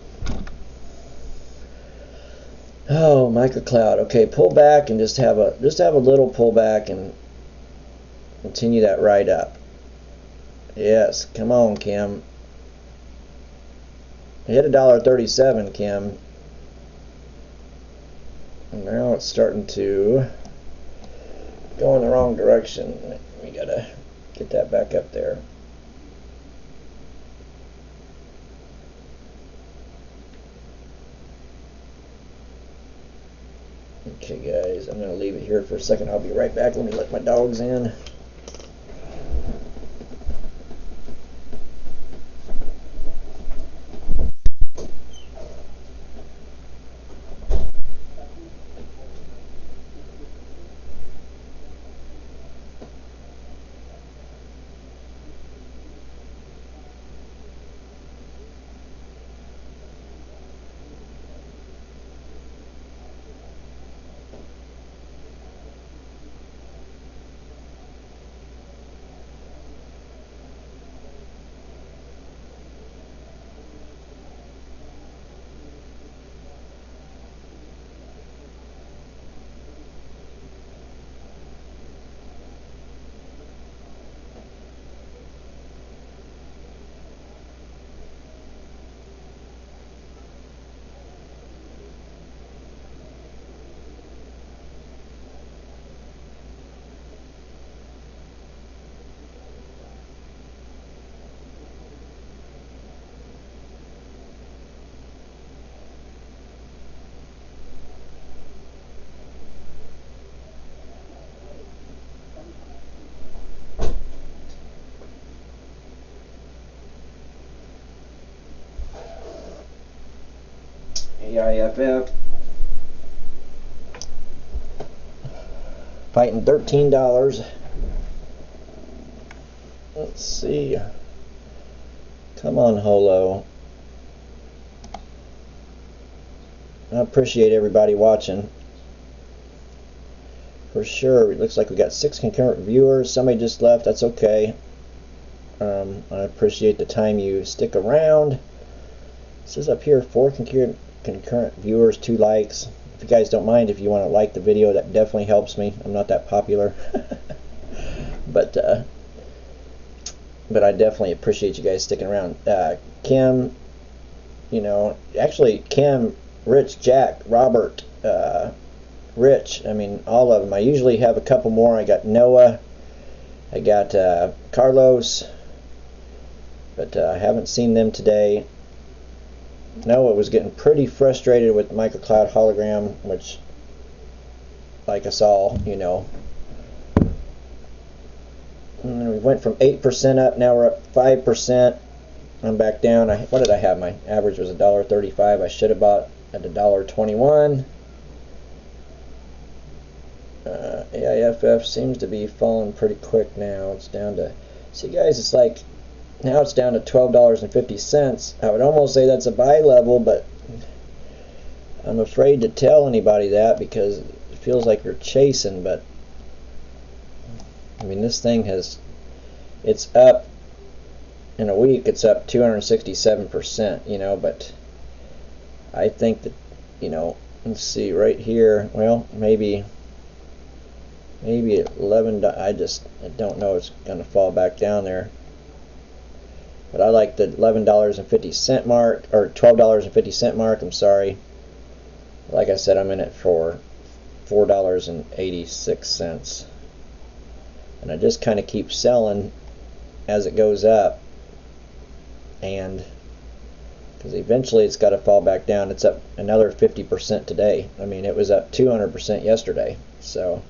Oh, microcloud. Okay, pull back and just have a little pullback and continue that right up. Yes, come on, Kim. Hit $1.37, Kim. And now it's starting to go in the wrong direction. We gotta get that back up there. Okay, guys, I'm gonna leave it here for a second. I'll be right back. Let me let my dogs in. AIFF fighting $13. Let's see. Come on, HOLO. I appreciate everybody watching. For sure. It looks like we got 6 concurrent viewers. Somebody just left. That's okay. I appreciate the time you stick around. It says up here 4 concurrent viewers, 2 likes. If you guys don't mind, if you want to like the video, that definitely helps me. I'm not that popular. but I definitely appreciate you guys sticking around. Kim, you know, actually Kim, Rich, Jack, Robert, Rich, I mean all of them. I usually have a couple more. I got Noah, I got Carlos, but I haven't seen them today. Noah was getting pretty frustrated with microcloud hologram, which, like us all, you know. And we went from 8% up, now we're up 5%. I'm back down. What did I have? My average was $1.35. I should have bought at $1.21. AIFF seems to be falling pretty quick now. It's down to, see guys, it's like, now it's down to $12.50. I would almost say that's a buy level, but I'm afraid to tell anybody that because it feels like you're chasing. But I mean, this thing has, it's up in a week, it's up 267%, you know, but I think that, you know, let's see right here, well, maybe 11, I don't know, it's going to fall back down there. But I like the $11.50 mark, or $12.50 mark, I'm sorry. Like I said, I'm in it for $4.86. And I just kind of keep selling as it goes up. And because eventually it's got to fall back down. It's up another 50% today. I mean, it was up 200% yesterday. So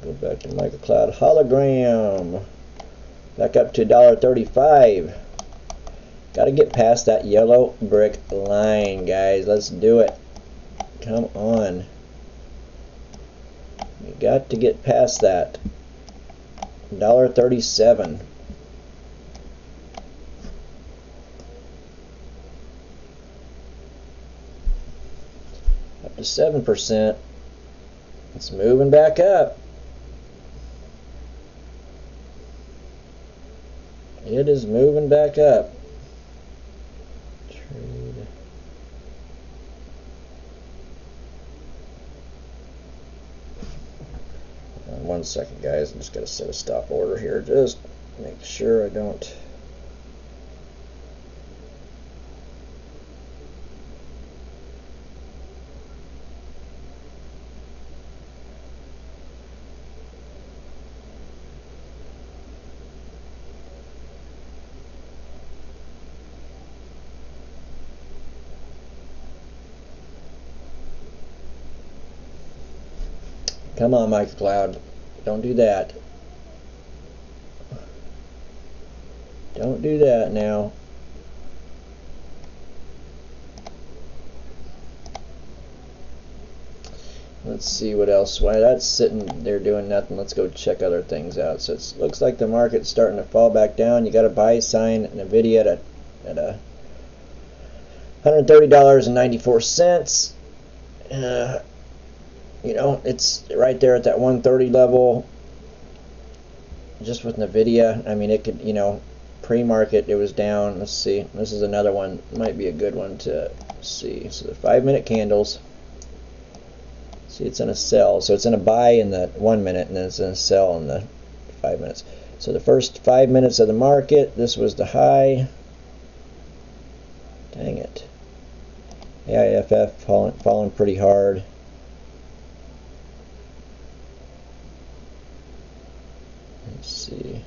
go back to microcloud hologram, back up to $1.35. Got to get past that yellow brick line, guys. Let's do it. Come on, you got to get past that. $1.37. Up to 7%. It's moving back up. It is moving back up. Trade. One second, guys. I'm just going to set a stop order here. Just make sure I don't. Come on, microcloud. Don't do that. Don't do that now. Let's see what else. Why that's sitting there doing nothing. Let's go check other things out. So it looks like the market's starting to fall back down. You got a buy sign, Nvidia at a $130.94. You know, it's right there at that 130 level. Just with Nvidia, I mean, it could, you know, pre-market it was down. Let's see. This is another one. Might be a good one to see. So the 5-minute candles. See, it's in a sell. So it's in a buy in the 1 minute, and then it's in a sell in the 5 minutes. So the first 5 minutes of the market, this was the high. Dang it. AIFF falling pretty hard. Let's see.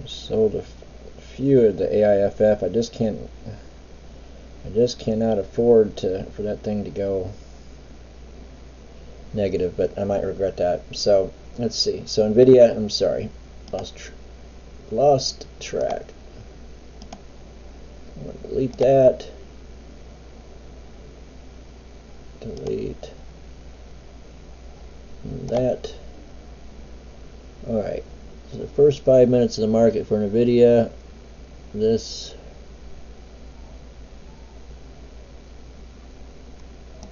I sold a few of the AIFF. I just cannot afford for that thing to go negative, but I might regret that. So let's see. So Nvidia, I'm sorry, lost track. I'm going to delete that. Delete that. Alright, so the first 5 minutes of the market for Nvidia, this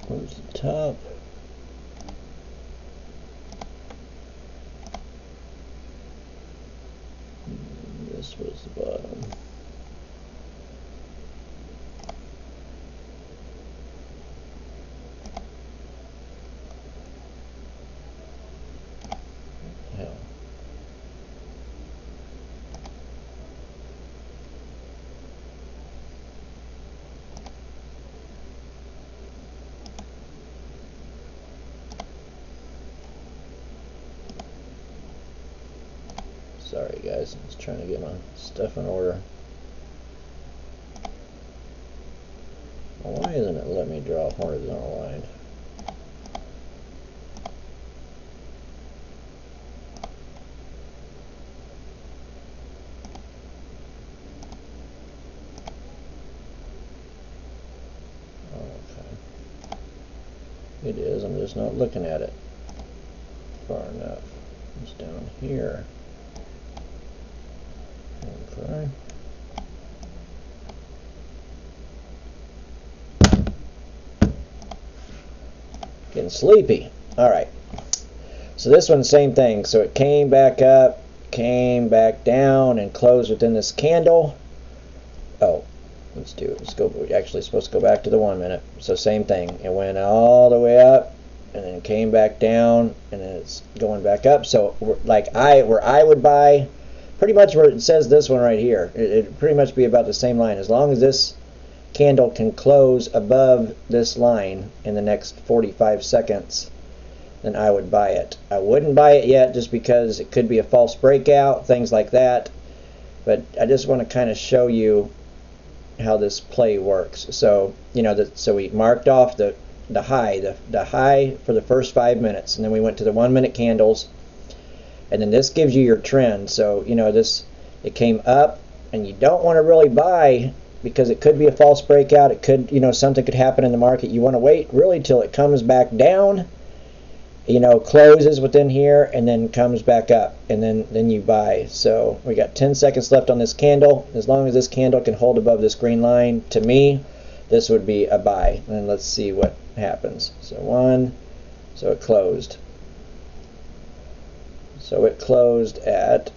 was the top. This was the bottom. Hell. Sorry guys, I was trying to get my stuff in order. Why isn't it letting me draw a horizontal line? Okay. It is, I'm just not looking at it far enough. It's down here. Okay. Getting sleepy. Alright. So this one, same thing. So it came back up, came back down, and closed within this candle. Oh, let's do it. Let's go. We're actually supposed to go back to the 1 minute. So same thing. It went all the way up, and then came back down, and then it's going back up. So like where I would buy, pretty much where it says this one right here, it'd pretty much be about the same line. As long as this candle can close above this line in the next 45 seconds, then I would buy it. I wouldn't buy it yet just because it could be a false breakout, things like that. But I just want to kind of show you how this play works. So, you know, so we marked off the high for the first 5 minutes, and then we went to the 1 minute candles, and then this gives you your trend. So, you know, it came up, and you don't want to really buy because it could be a false breakout. It could, you know, something could happen in the market. You want to wait really till it comes back down, you know, closes within here, and then comes back up, and then you buy. So we got 10 seconds left on this candle. As long as this candle can hold above this green line, to me, this would be a buy. And let's see what happens. So so it closed. So it closed at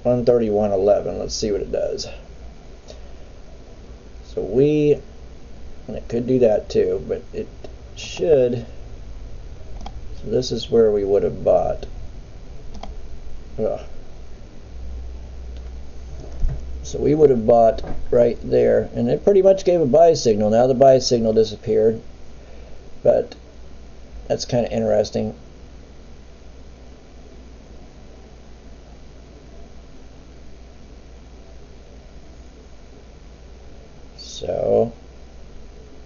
131.11. Let's see what it does. So and it could do that too, but it should. So this is where we would have bought. Ugh. So we would have bought right there, and it pretty much gave a buy signal. Now the buy signal disappeared, but that's kind of interesting. So,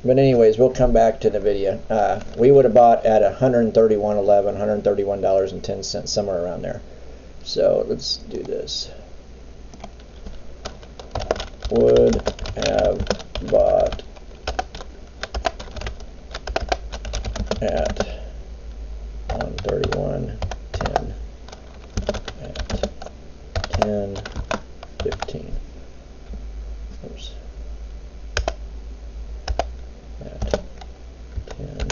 but anyways, we'll come back to the video. We would have bought at $131.11, $131.10, somewhere around there. So let's do this. Would have bought at 131.10 at 10:15. Oops. At 10:15.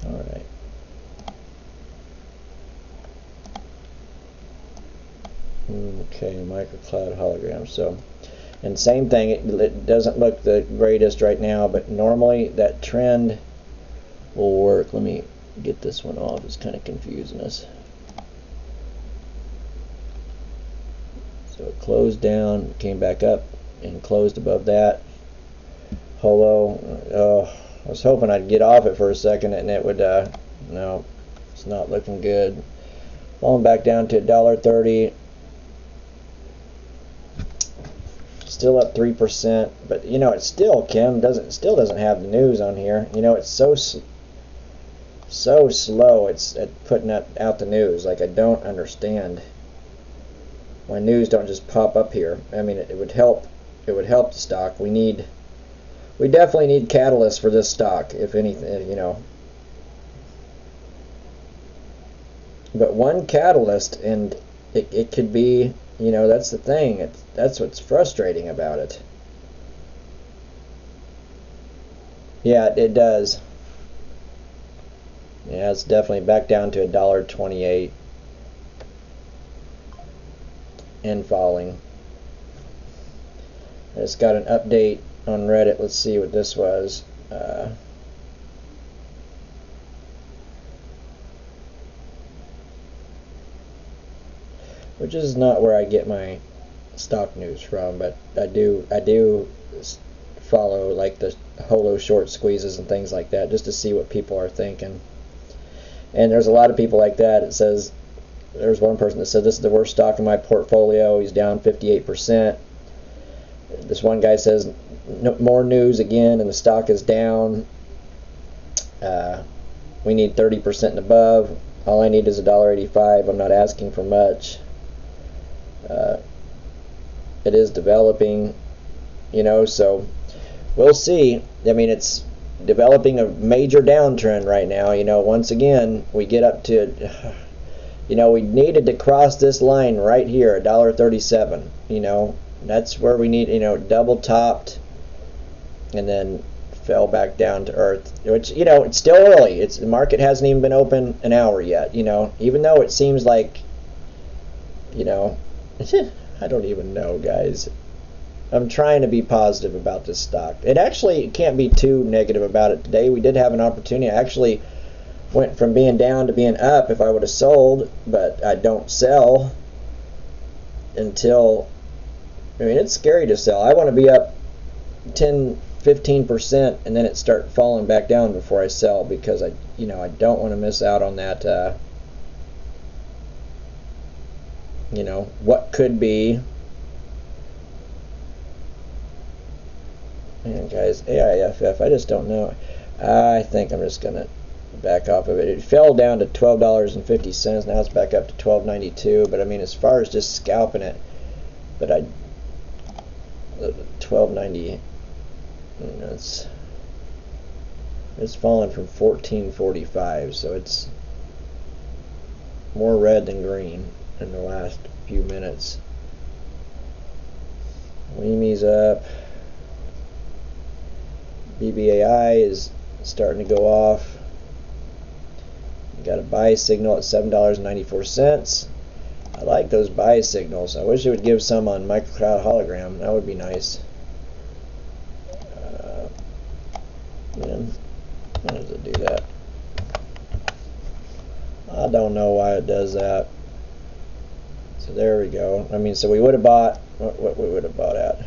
All right. Okay, microcloud hologram. So, and same thing, it doesn't look the greatest right now, but normally that trend will work. Let me get this one off. It's kind of confusing us. So it closed down, came back up, and closed above that. HOLO. Oh, I was hoping I'd get off it for a second, and it would. No, it's not looking good. Falling back down to $1.30. Still up 3%, but you know, it's still, Kim still doesn't have the news on here. You know, it's so slow. It's at putting out the news. Like, I don't understand why news don't just pop up here. I mean, it would help. It would help the stock. We definitely need catalysts for this stock, if anything, you know. But one catalyst, and it could be, you know, that's the thing. That's what's frustrating about it. Yeah, it does. Yeah, it's definitely back down to $1.28 and falling. I just got an update on Reddit. Let's see what this was. Which is not where I get my stock news from, but I do follow like the HOLO short squeezes and things like that, just to see what people are thinking. And there's a lot of people like that. It says There's one person that said this is the worst stock in my portfolio. He's down 58%. This one guy says more news again and the stock is down. We need 30% and above. All I need is $1.85. I'm not asking for much. It is developing, you know, so we'll see. I mean, it's developing a major downtrend right now. You know, once again, we get up to, you know, we needed to cross this line right here, $1.37. You know, that's where we need, you know, double topped and then fell back down to earth, which, you know, it's still early. The market hasn't even been open an hour yet, you know, even though it seems like, you know, I don't even know, guys. I'm trying to be positive about this stock. It actually can't be too negative about it today. We did have an opportunity. I actually went from being down to being up if I would have sold, but I don't sell until, I mean, it's scary to sell. I want to be up 10-15% and then it start falling back down before I sell, because I don't want to miss out on that you know, what could be. Man, guys, AIFF, I just don't know. I think I'm just gonna back off of it. It fell down to $12.50. Now it's back up to $12.92. But I mean, as far as just scalping it, but I $12.90. It's fallen from $14.45, so it's more red than green in the last few minutes. WEMI's up. BBAI is starting to go off. Got a buy signal at $7.94. I like those buy signals. I wish it would give some on microcloud hologram. That would be nice. Man, why does it do that? I don't know why it does that. So there we go. I mean, so we would have bought what we would have bought at.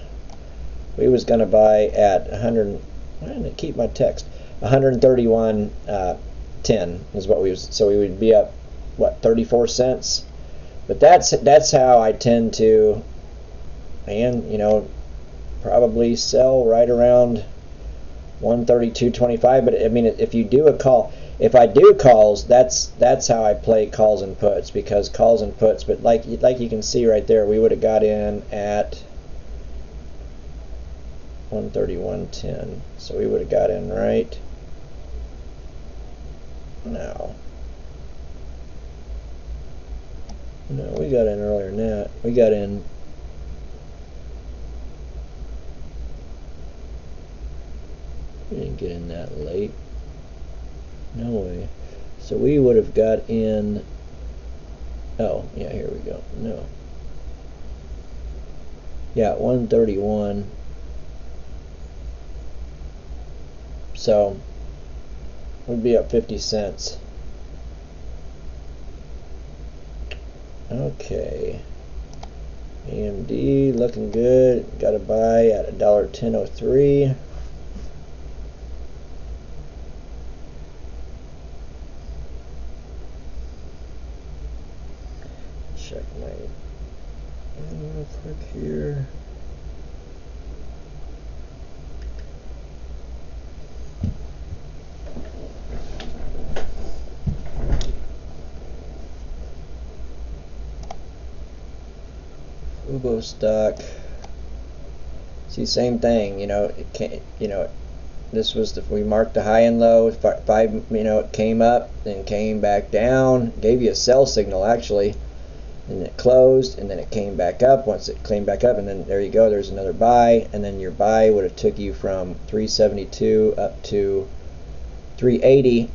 We was going to buy at 100. Why didn't it keep my text? 131.10 is what we was. So we would be up what, 34 cents. But that's how I tend to, and you know, probably sell right around 132.25. But I mean, if you do a call. If I do calls, that's how I play calls and puts, because calls and puts. But like you can see right there, we would have got in at 131.10, so we would have got in right now. No, we got in earlier than that. We got in. We didn't get in that late. No way. So we would have got in. Oh, yeah, here we go. No. Yeah, 131. So we'd be up 50 cents. Okay. AMD looking good. Got to buy at $1.1003. Check my real quick here. HOLO Stock. See, same thing. You know, it can't. You know, this was we marked the high and low. Five. You know, it came up, then came back down. Gave you a sell signal actually. And it closed, and then it came back up. Once it came back up, and then there you go, there's another buy, and then your buy would have took you from 372 up to 380,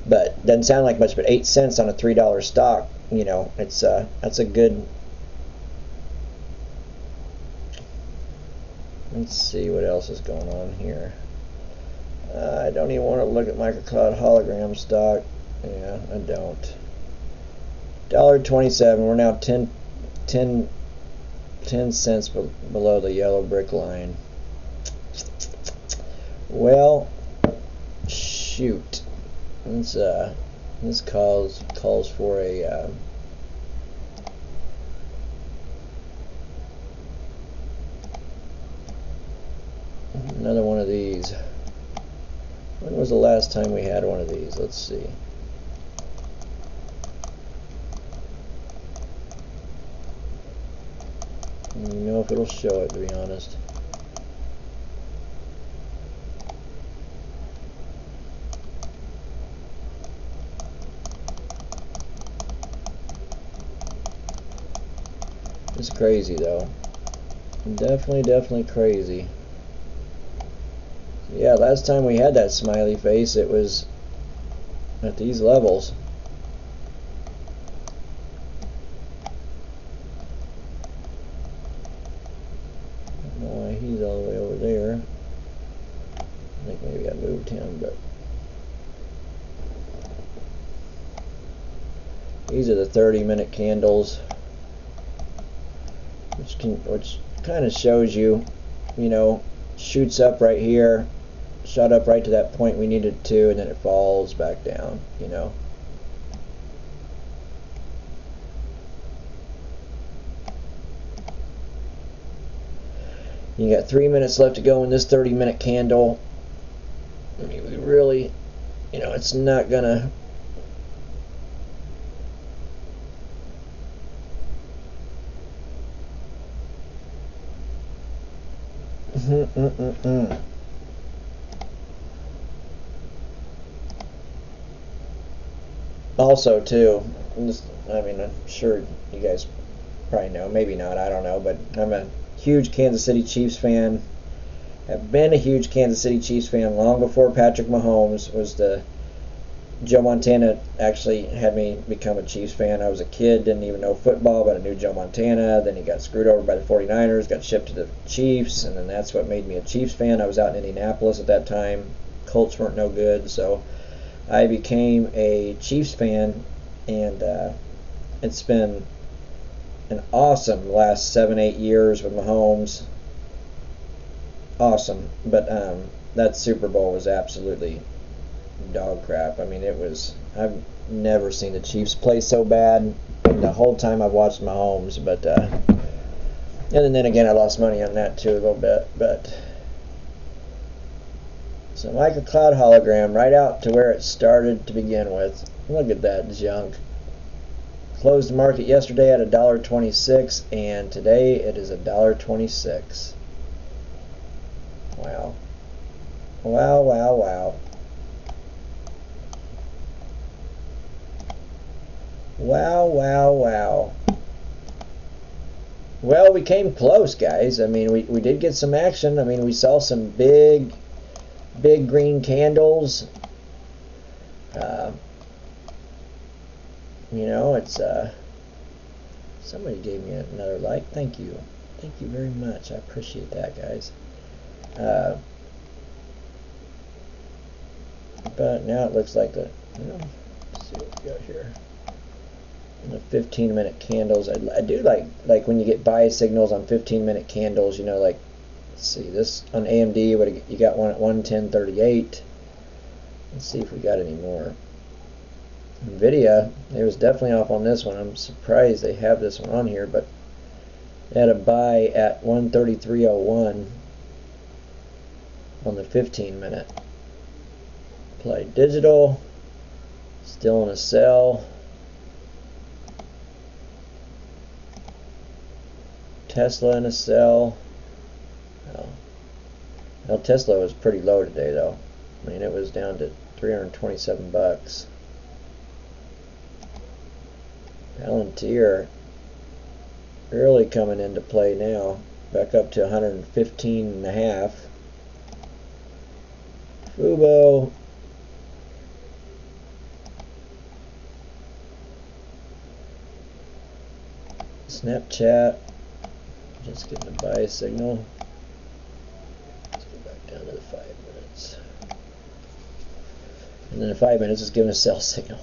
but doesn't sound like much, but 8 cents on a $3 stock, you know, it's that's a good. Let's see what else is going on here. I don't even want to look at microcloud hologram stock. Yeah, I don't. $1.27. We're now 10 cents below the yellow brick line. Well, shoot. This calls for a was the last time we had one of these? Let's see. I don't even know if it'll show it, to be honest. It's crazy though. Definitely crazy. Yeah, last time we had that smiley face, it was at these levels. I don't know why he's all the way over there. I think maybe I moved him, but these are the 30-minute candles, which kind of shows you, you know, shoots up right here, shot up right to that point we needed to, and then it falls back down, you know. You got 3 minutes left to go in this 30-minute candle. I mean, we really, you know, it's not gonna Also too, I mean, I'm sure you guys probably know, maybe not, I don't know, but I'm a huge Kansas City Chiefs fan. I've been a huge Kansas City Chiefs fan long before Patrick Mahomes was the Joe Montana actually had me become a Chiefs fan. I was a kid, didn't even know football, but I knew Joe Montana. Then he got screwed over by the 49ers, got shipped to the Chiefs, and then that's what made me a Chiefs fan. I was out in Indianapolis at that time. Colts weren't no good, so I became a Chiefs fan, and it's been an awesome last 7-8 years with Mahomes. Awesome, but that Super Bowl was absolutely dog crap. I mean, it was, I've never seen the Chiefs play so bad the whole time I've watched Mahomes, but and then again I lost money on that too a little bit. But so like a cloud hologram right out to where it started to begin with. Look at that junk. Closed the market yesterday at $1.26, and today it is $1.26. Wow. Wow, wow, wow. Wow, wow, wow. Well, we came close, guys. I mean, we did get some action. I mean, we saw some big green candles. You know, it's somebody gave me another like. Thank you very much. I appreciate that, guys. But now it looks like the, you know, let's see what we got here. The 15-minute candles. I do like when you get buy signals on 15-minute candles. You know, like, let's see, this on AMD, you got one at 110.38. Let's see if we got any more. Nvidia, it was definitely off on this one. I'm surprised they have this one on here, but they had a buy at 133.01 on the 15-minute. Applied Digital, still in a sell. Tesla in a sell. Well, Tesla was pretty low today, though. I mean, it was down to 327 bucks. Palantir really coming into play now, back up to 115.5. Fubo, Snapchat, just getting a buy signal. Let's go back down to the 5 minutes. And then in 5 minutes it's giving a sell signal.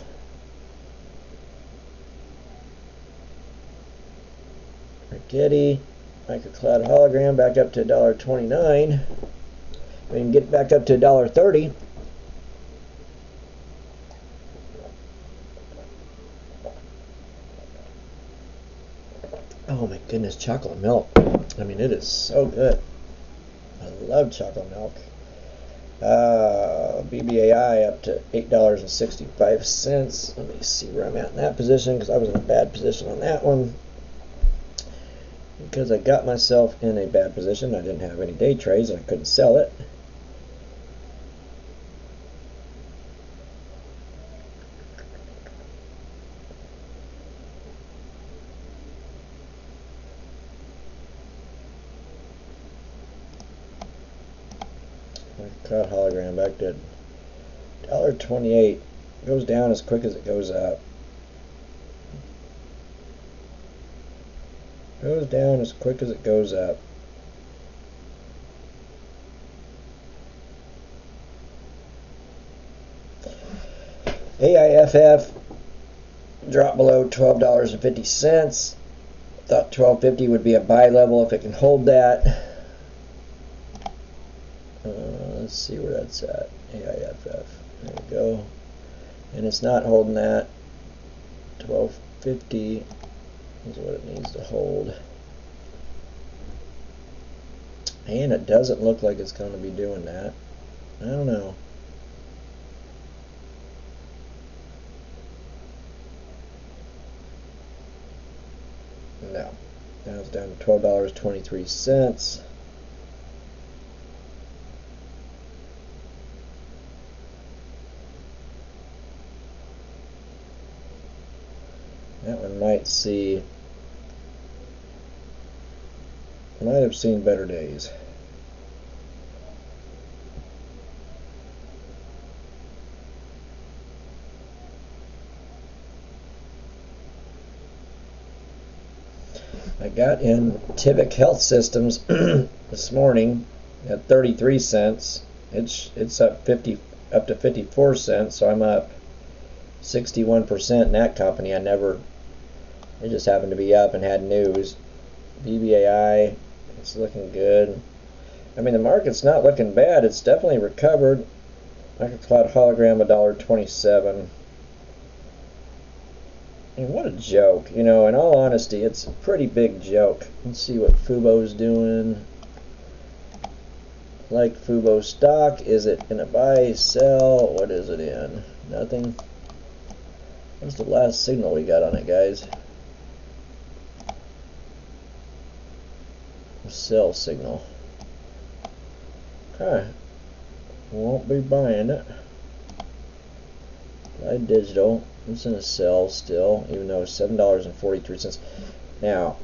Getty, microcloud hologram back up to $1.29. We can get back up to $1.30. Oh my goodness, chocolate milk. I mean, it is so good. I love chocolate milk. BBAI up to $8.65. Let me see where I'm at in that position, because I was in a bad position on that one. Because I got myself in a bad position. I didn't have any day trades and I couldn't sell it. I caught hologram back to $1.28. Goes down as quick as it goes up. Goes down as quick as it goes up. AIFF dropped below $12.50. Thought $12.50 would be a buy level if it can hold that. Let's see where that's at. AIFF. There we go. And it's not holding that. $12.50 is what it needs to hold. And it doesn't look like it's going to be doing that. I don't know. No. Now it's down to $12.23. That one might have seen better days. I got in Tivic Health Systems this morning at 33 cents. It's up to 54 cents, so I'm up 61% in that company. It just happened to be up and had news. BBAI, it's looking good. I mean, the market's not looking bad. It's definitely recovered. Microcloud hologram $1.27. I mean, what a joke. You know, in all honesty, it's a pretty big joke. Let's see what Fubo's doing. Like HOLO Stock, is it in a buy, sell? What is it in? Nothing. What's the last signal we got on it, guys? Sell signal. Okay. Won't be buying it. Buy digital. It's in a sell still, even though it's $7.43. Now,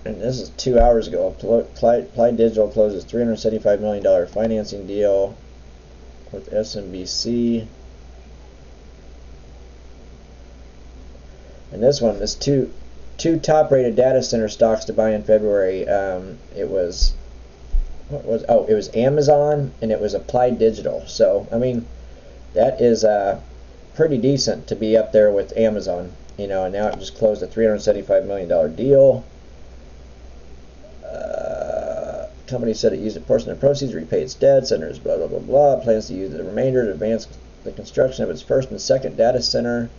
and this is 2 hours ago. Applied Digital closes $375 million financing deal with SMBC. And this one, this two top-rated data center stocks to buy in February. It was Amazon and it was Applied Digital. So I mean, that is pretty decent to be up there with Amazon. You know, and now it just closed a $375 million deal. Company said it used a portion of the proceeds to repay its debt. Centers blah blah blah blah. Plans to use the remainder to advance the construction of its first and second data center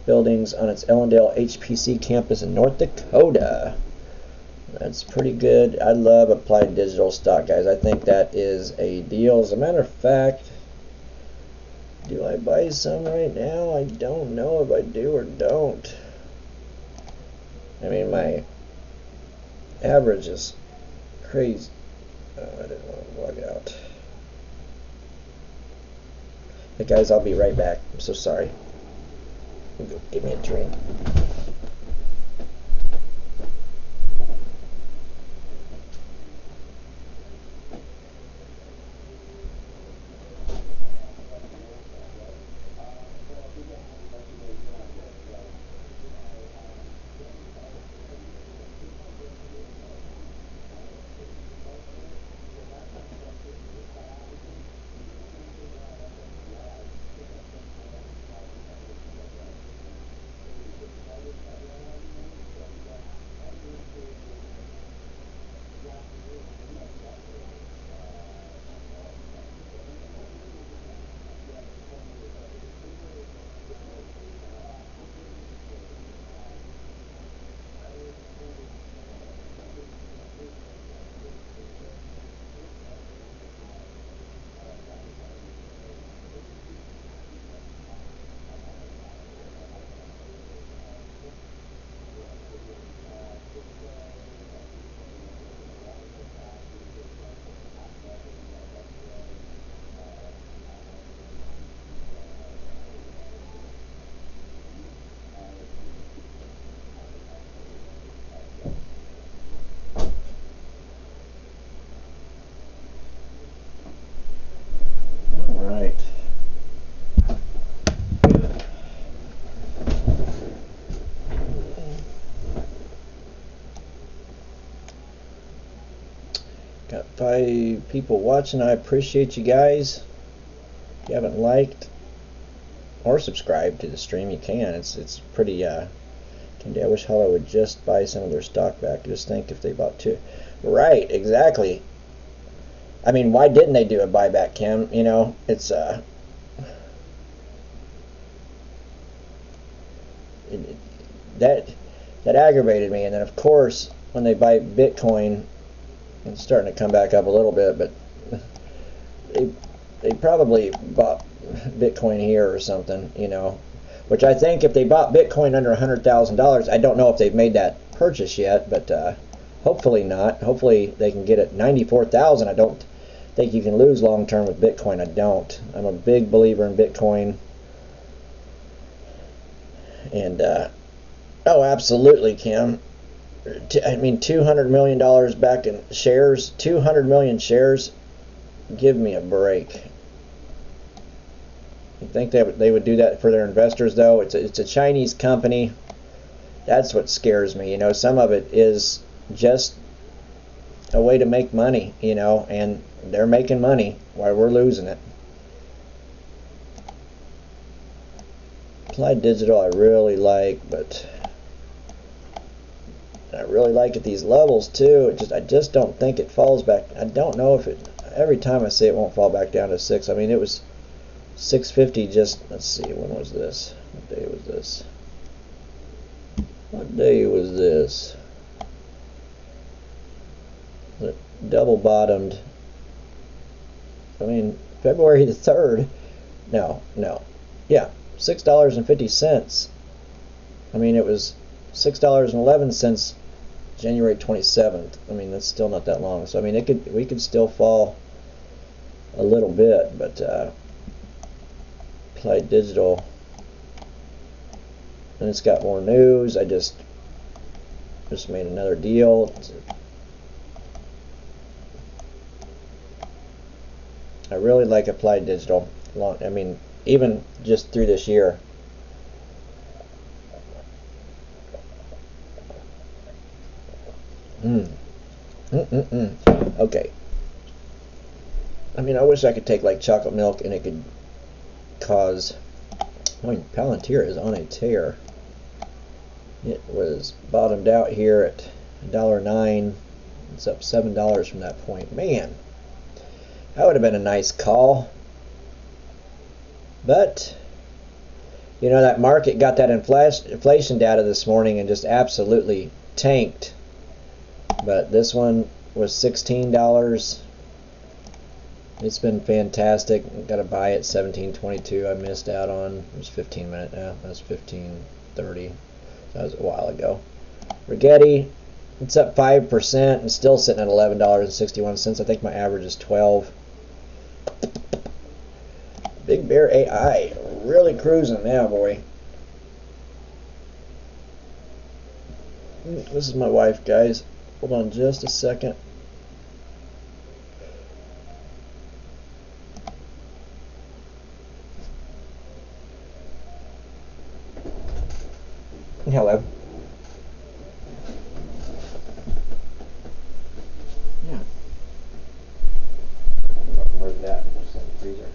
buildings on its Ellendale HPC campus in North Dakota. That's pretty good. I love Applied Digital stock, guys. I think that is a deal. As a matter of fact, do I buy some right now? I don't know if I do or don't. I mean, my average is crazy. I didn't want to log out. Hey guys, I'll be right back. I'm so sorry. Go give me a drink. Got 5 people watching. I appreciate you guys. If you haven't liked or subscribed to the stream, you can. It's pretty. I wish HOLO would just buy some of their stock back. Just think if they bought 2. Right, exactly. I mean, why didn't they do a buyback, Kim? You know, it's that aggravated me. And then of course when they buy Bitcoin, it's starting to come back up a little bit, but they probably bought Bitcoin here or something, you know, which I think if they bought Bitcoin under $100,000, I don't know if they've made that purchase yet, but hopefully not. Hopefully they can get it 94,000. I don't think you can lose long term with Bitcoin. I don't. I'm a big believer in Bitcoin. And oh, absolutely, Kim. I mean, $200 million back in shares, 200 million shares. Give me a break. You think they would do that for their investors, though? It's a Chinese company. That's what scares me. You know, some of it is just a way to make money, you know, and they're making money while we're losing it. Applied Digital I really like, but I really like at these levels too. I just don't think it falls back. I don't know if it. Every time I say it won't fall back down to 6. I mean, it was 650. Just let's see. When was this? What day was this? What day was this? It double bottomed. I mean, February the 3rd. No. Yeah, $6.50. I mean, it was $6.11 January 27th. I mean, that's still not that long. So I mean, we could still fall a little bit, but Applied Digital, and it's got more news. I just made another deal. I really like Applied Digital. I mean, even just through this year. Okay. I mean, I wish I could take like chocolate milk and it could cause. I mean, Palantir is on a tear. It was bottomed out here at $1.09. It's up $7 from that point. Man, that would have been a nice call. But you know, that market got that inflation data this morning and just absolutely tanked. But this one was $16. It's been fantastic. Got to buy it 17.22. I missed out on. It was 15 minutes now. That's 15.30. That was a while ago. Rigetti, it's up 5% and still sitting at $11.61. I think my average is 12. Big Bear AI really cruising now, boy. This is my wife, guys. Hold on just a second. Hello. Yeah. Where's that? What's in the freezer?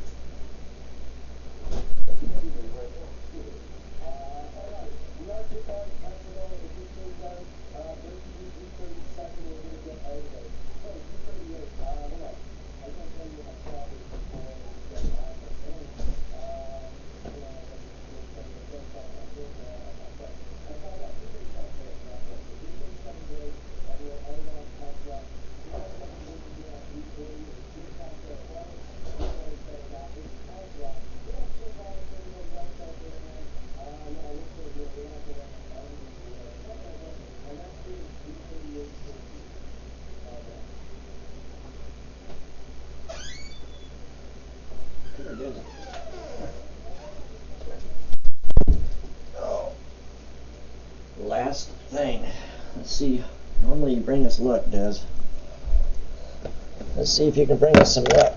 Oh, last thing. Let's see. Normally you bring us luck, Des. Let's see if you can bring us some luck.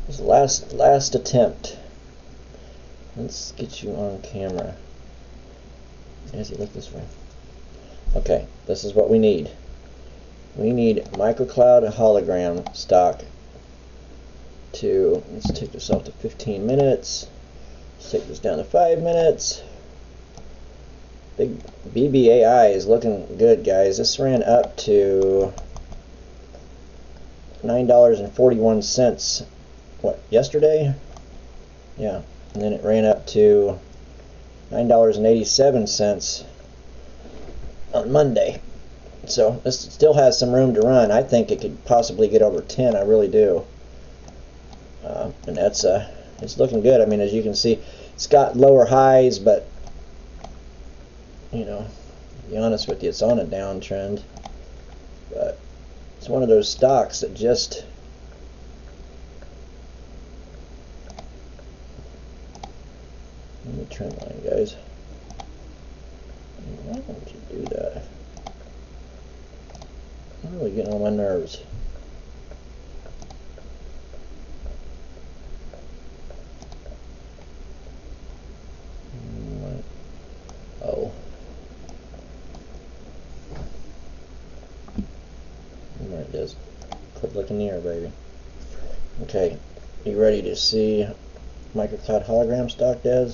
This last attempt. Let's get you on camera. As you look this way. Okay, this is what we need. We need microcloud hologram stock to, let's take this off to 15 minutes. Let's take this down to 5 minutes. Big BBAI is looking good, guys. This ran up to $9.41. What, yesterday? Yeah. And then it ran up to $9.87 on Monday. So this still has some room to run. I think it could possibly get over 10. I really do. And that's it's looking good. I mean, as you can see, it's got lower highs, but you know, to be honest with you, it's on a downtrend. But it's one of those stocks that just trend line, guys. Why don't you do that? I'm really getting on my nerves. Oh. There it is. Quit looking near, baby. Okay. You ready to see microcloud hologram stock, Des?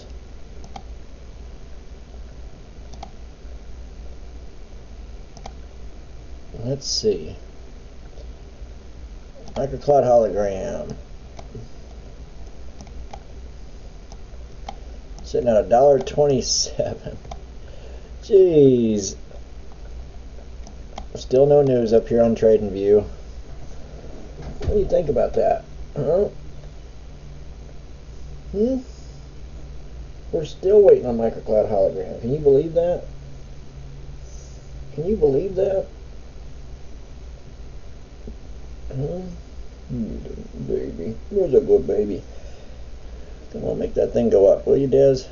Let's see. Microcloud hologram. Sitting at $1.27. Jeez. Still no news up here on TradingView. What do you think about that? Huh? We're still waiting on microcloud hologram. Can you believe that? Can you believe that? Baby. Where's a good baby? Come on, make that thing go up, will you, Des?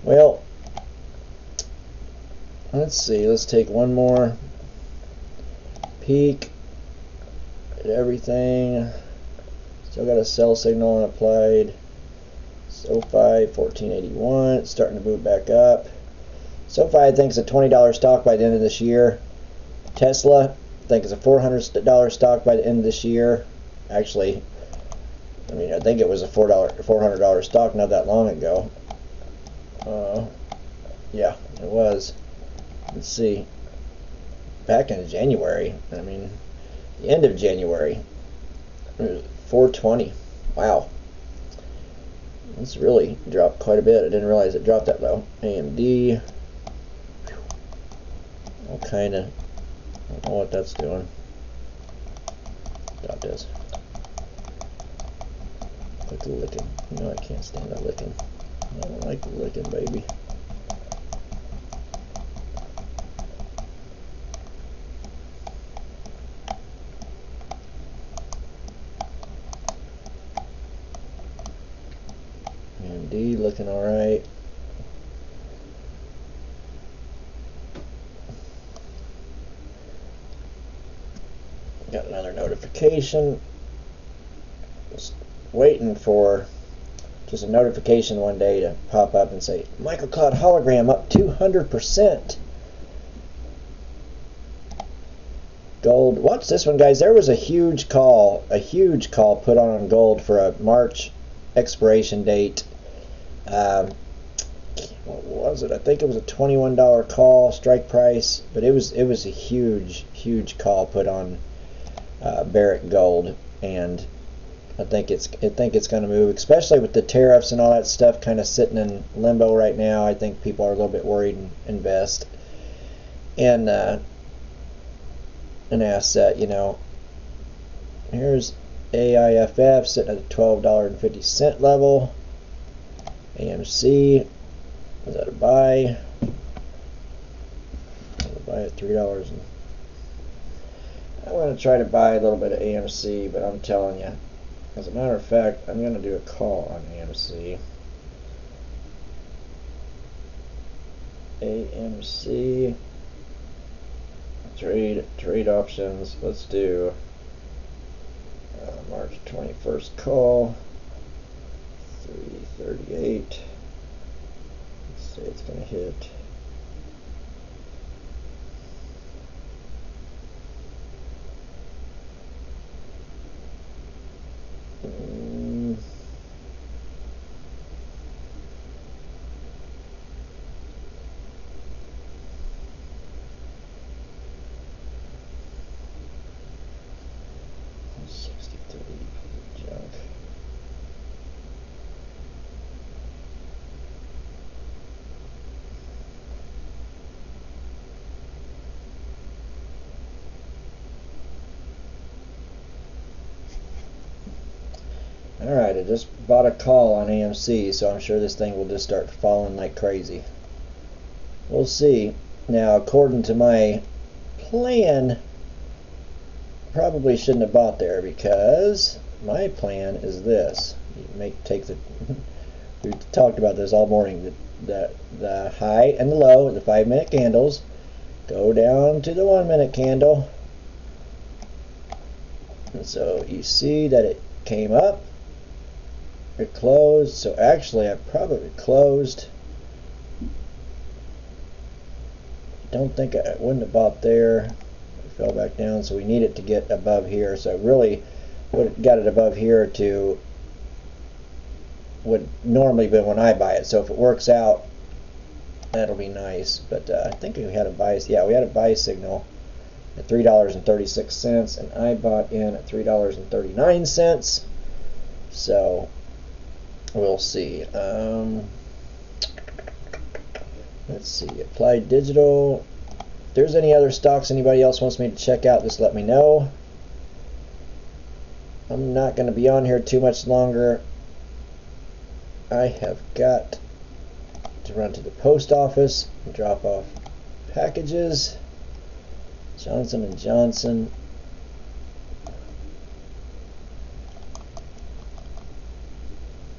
Well, let's see. Let's take one more peek at everything. Still got a sell signal applied. SoFi 1481. It's starting to move back up. SoFi, I think, is a $20 stock by the end of this year. Tesla, I think, is a $400 stock by the end of this year. Actually, I mean, I think it was a $400 stock not that long ago. Yeah, it was. Let's see. Back in January, I mean, the end of January, it was 420. Wow. It's really dropped quite a bit. I didn't realize it dropped that low. AMD. All kind of. I don't know what that's doing. Stop this. Quit the licking. No, I can't stand the licking. I don't like the licking, baby. AMD looking alright. Got another notification. Just waiting for just a notification one day to pop up and say microcloud hologram up 200%. Gold. Watch this one, guys. There was a huge call put on gold for a March expiration date. What was it? I think it was a $21 call strike price, but it was a huge call put on Barrick Gold, and I think it's going to move, especially with the tariffs and all that stuff kind of sitting in limbo right now. I think people are a little bit worried and invest in an asset. You know, here's AIFF sitting at the $12.50 level. AMC, is that a buy? I'll buy at $3. I'm going to try to buy a little bit of AMC, but I'm telling you, as a matter of fact, I'm going to do a call on AMC. AMC trade options. Let's do March 21st call. 338. gate. Let's say it's going to hit. Alright, I just bought a call on AMC, so I'm sure this thing will just start falling like crazy. We'll see. Now, according to my plan, probably shouldn't have bought there, because my plan is this. You may take the we've talked about this all morning. The high and the low, the 5-minute candles, go down to the 1-minute candle. And so you see that it came up. It closed, so actually I probably closed. Don't think I wouldn't have bought there. It fell back down, so we need it to get above here. So I really would have got it above here to would normally be when I buy it. So if it works out, that'll be nice. But I think we had a buy. Yeah, we had a buy signal at $3.36, and I bought in at $3.39. So we'll see. Let's see. Applied Digital. If there's any other stocks anybody else wants me to check out, just let me know. I'm not going to be on here too much longer. I have got to run to the post office and drop off packages. Johnson & Johnson.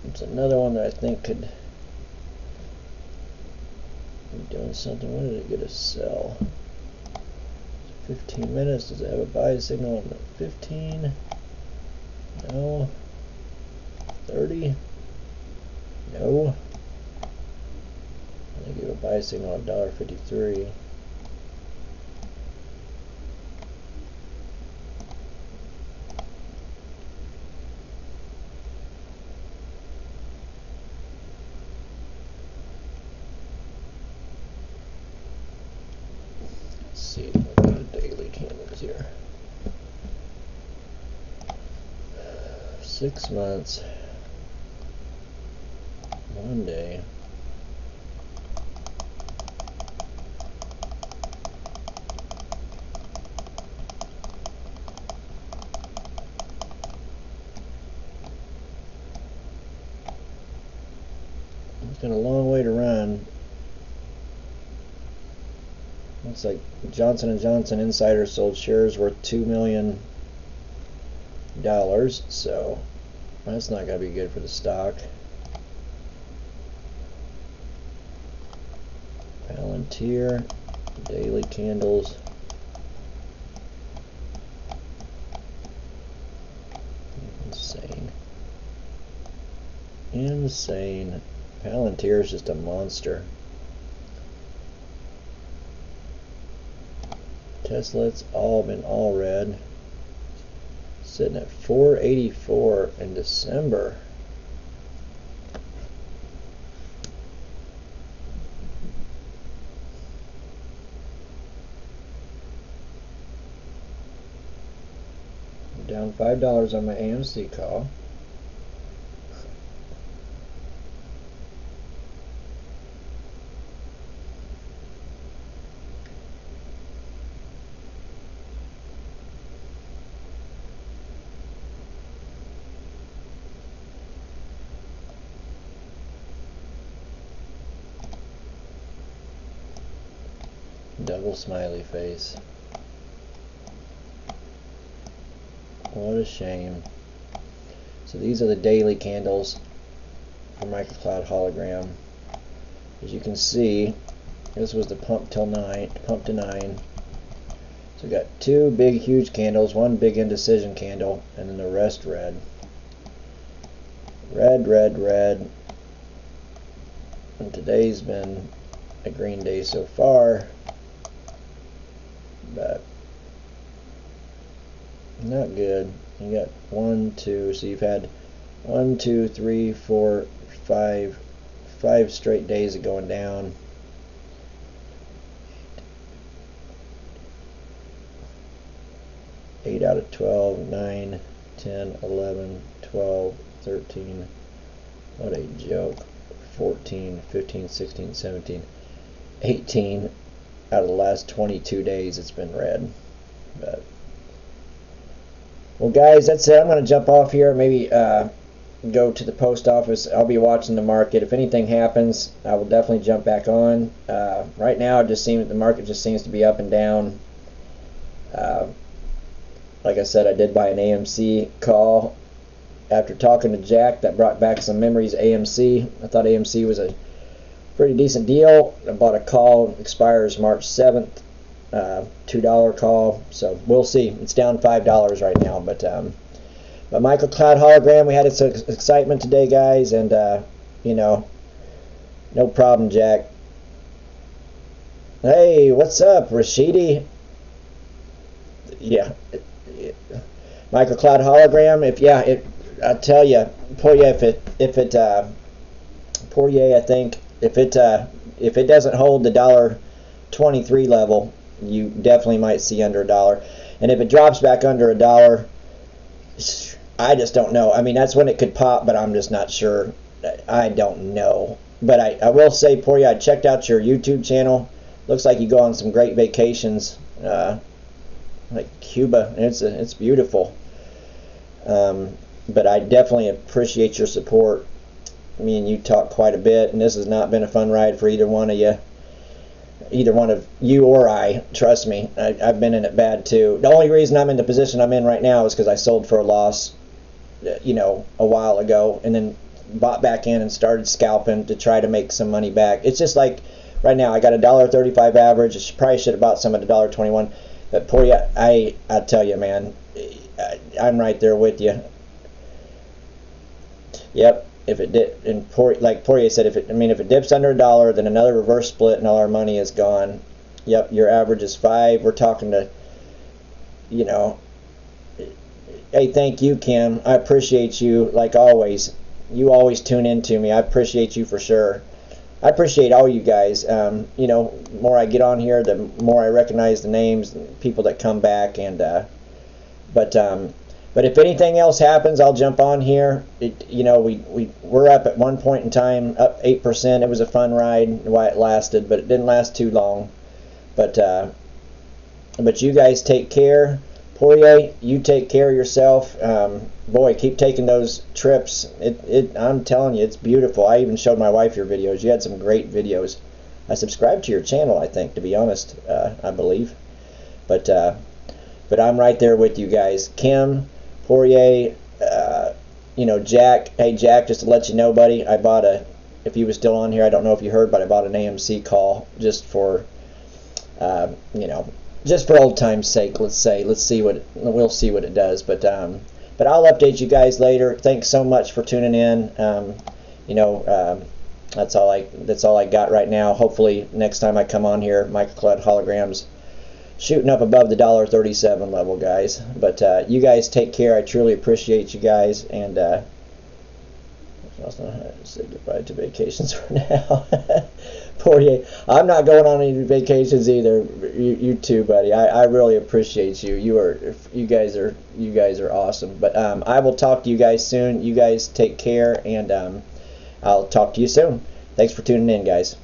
It's another one that I think could be doing something. When did it get a sell? 15 minutes. Does it have a buy signal on the 15? No. 30? No. I give a buy signal at $1.53. Let's see, what are the daily candles here? 6 months. 1 day. It's got a long way to run. Looks like Johnson & Johnson insider sold shares worth $2 million. So that's not going to be good for the stock. Palantir, daily candles. Insane. Insane. Palantir is just a monster. Tesla, it's all been all red. Sitting at 484 in December. I'm down $5 on my AMC call. Double smiley face. What a shame. So these are the daily candles for MicroCloud hologram. As you can see, this was the pump to 9. So we got 2 big huge candles, 1 big indecision candle, and then the rest red. Red, red, red. And today's been a green day so far, but not good. You got 1, 2, so you've had 1, 2, 3, 4, 5 straight days of going down. 8 out of 12, 9, 10, 11, 12, 13. What a joke. 14, 15, 16, 17, 18 out of the last 22 days it's been red. But well, guys, that's it. I'm going to jump off here. Maybe go to the post office. I'll be watching the market. If anything happens, I will definitely jump back on. Right now, it just seems the market just seems to be up and down. Like I said, I did buy an AMC call after talking to Jack. That brought back some memories of AMC. I thought AMC was a pretty decent deal. I bought a call, expires March 7th, $2 call. So we'll see. It's down $5 right now, but Michael Cloud hologram. We had some excitement today, guys, and you know, no problem, Jack. Hey, what's up, Rashidi? Yeah. Michael Cloud hologram. I tell you, Poirier, Poirier, I think if it doesn't hold the $1.23 level, you definitely might see under $1. And if it drops back under $1, I just don't know. I mean, that's when it could pop, but I'm just not sure. I don't know. But I will say, Poirier, I checked out your YouTube channel. Looks like you go on some great vacations. Like Cuba, it's beautiful. But I definitely appreciate your support. Me and you talk quite a bit, and this has not been a fun ride for either one of you or I. Trust me, I've been in it bad too. The only reason I'm in the position I'm in right now is because I sold for a loss, you know, a while ago, and then bought back in and started scalping to try to make some money back. It's just like right now I got a $1.35 average. I probably should have bought some at $1.21. But Poirier, I tell you, man, I'm right there with you. Yep. If it did, and like Poirier said, if it dips under $1, then another reverse split and all our money is gone. Yep. Your average is 5. We're talking to, you know. Hey, thank you, Kim. I appreciate you like always. You always tune in to me. I appreciate you for sure. I appreciate all you guys. You know, the more I get on here, the more I recognize the names, and people that come back, and but if anything else happens, I'll jump on here. You know, we're up at one point in time, up 8%. It was a fun ride while it lasted, but it didn't last too long. But you guys take care. Poirier, you take care of yourself. Boy, keep taking those trips. I'm telling you, it's beautiful. I even showed my wife your videos. You had some great videos. I subscribed to your channel, I think, to be honest. I believe. But I'm right there with you guys. Kim, Poirier, you know, Jack. Hey, Jack, just to let you know, buddy, I bought if he was still on here, I don't know if you heard, but I bought an AMC call just for, you know, just for old time's sake. We'll see what it does. But I'll update you guys later. Thanks so much for tuning in. You know, that's all I got right now. Hopefully next time I come on here, Michael Cloud holograms shooting up above the $1.37 level, guys. But you guys take care. I truly appreciate you guys, and I also know how to say goodbye to vacations for now. Poirier, I'm not going on any vacations either. You too, buddy. I really appreciate you. You guys are awesome. But I will talk to you guys soon. You guys take care, and I'll talk to you soon. Thanks for tuning in, guys.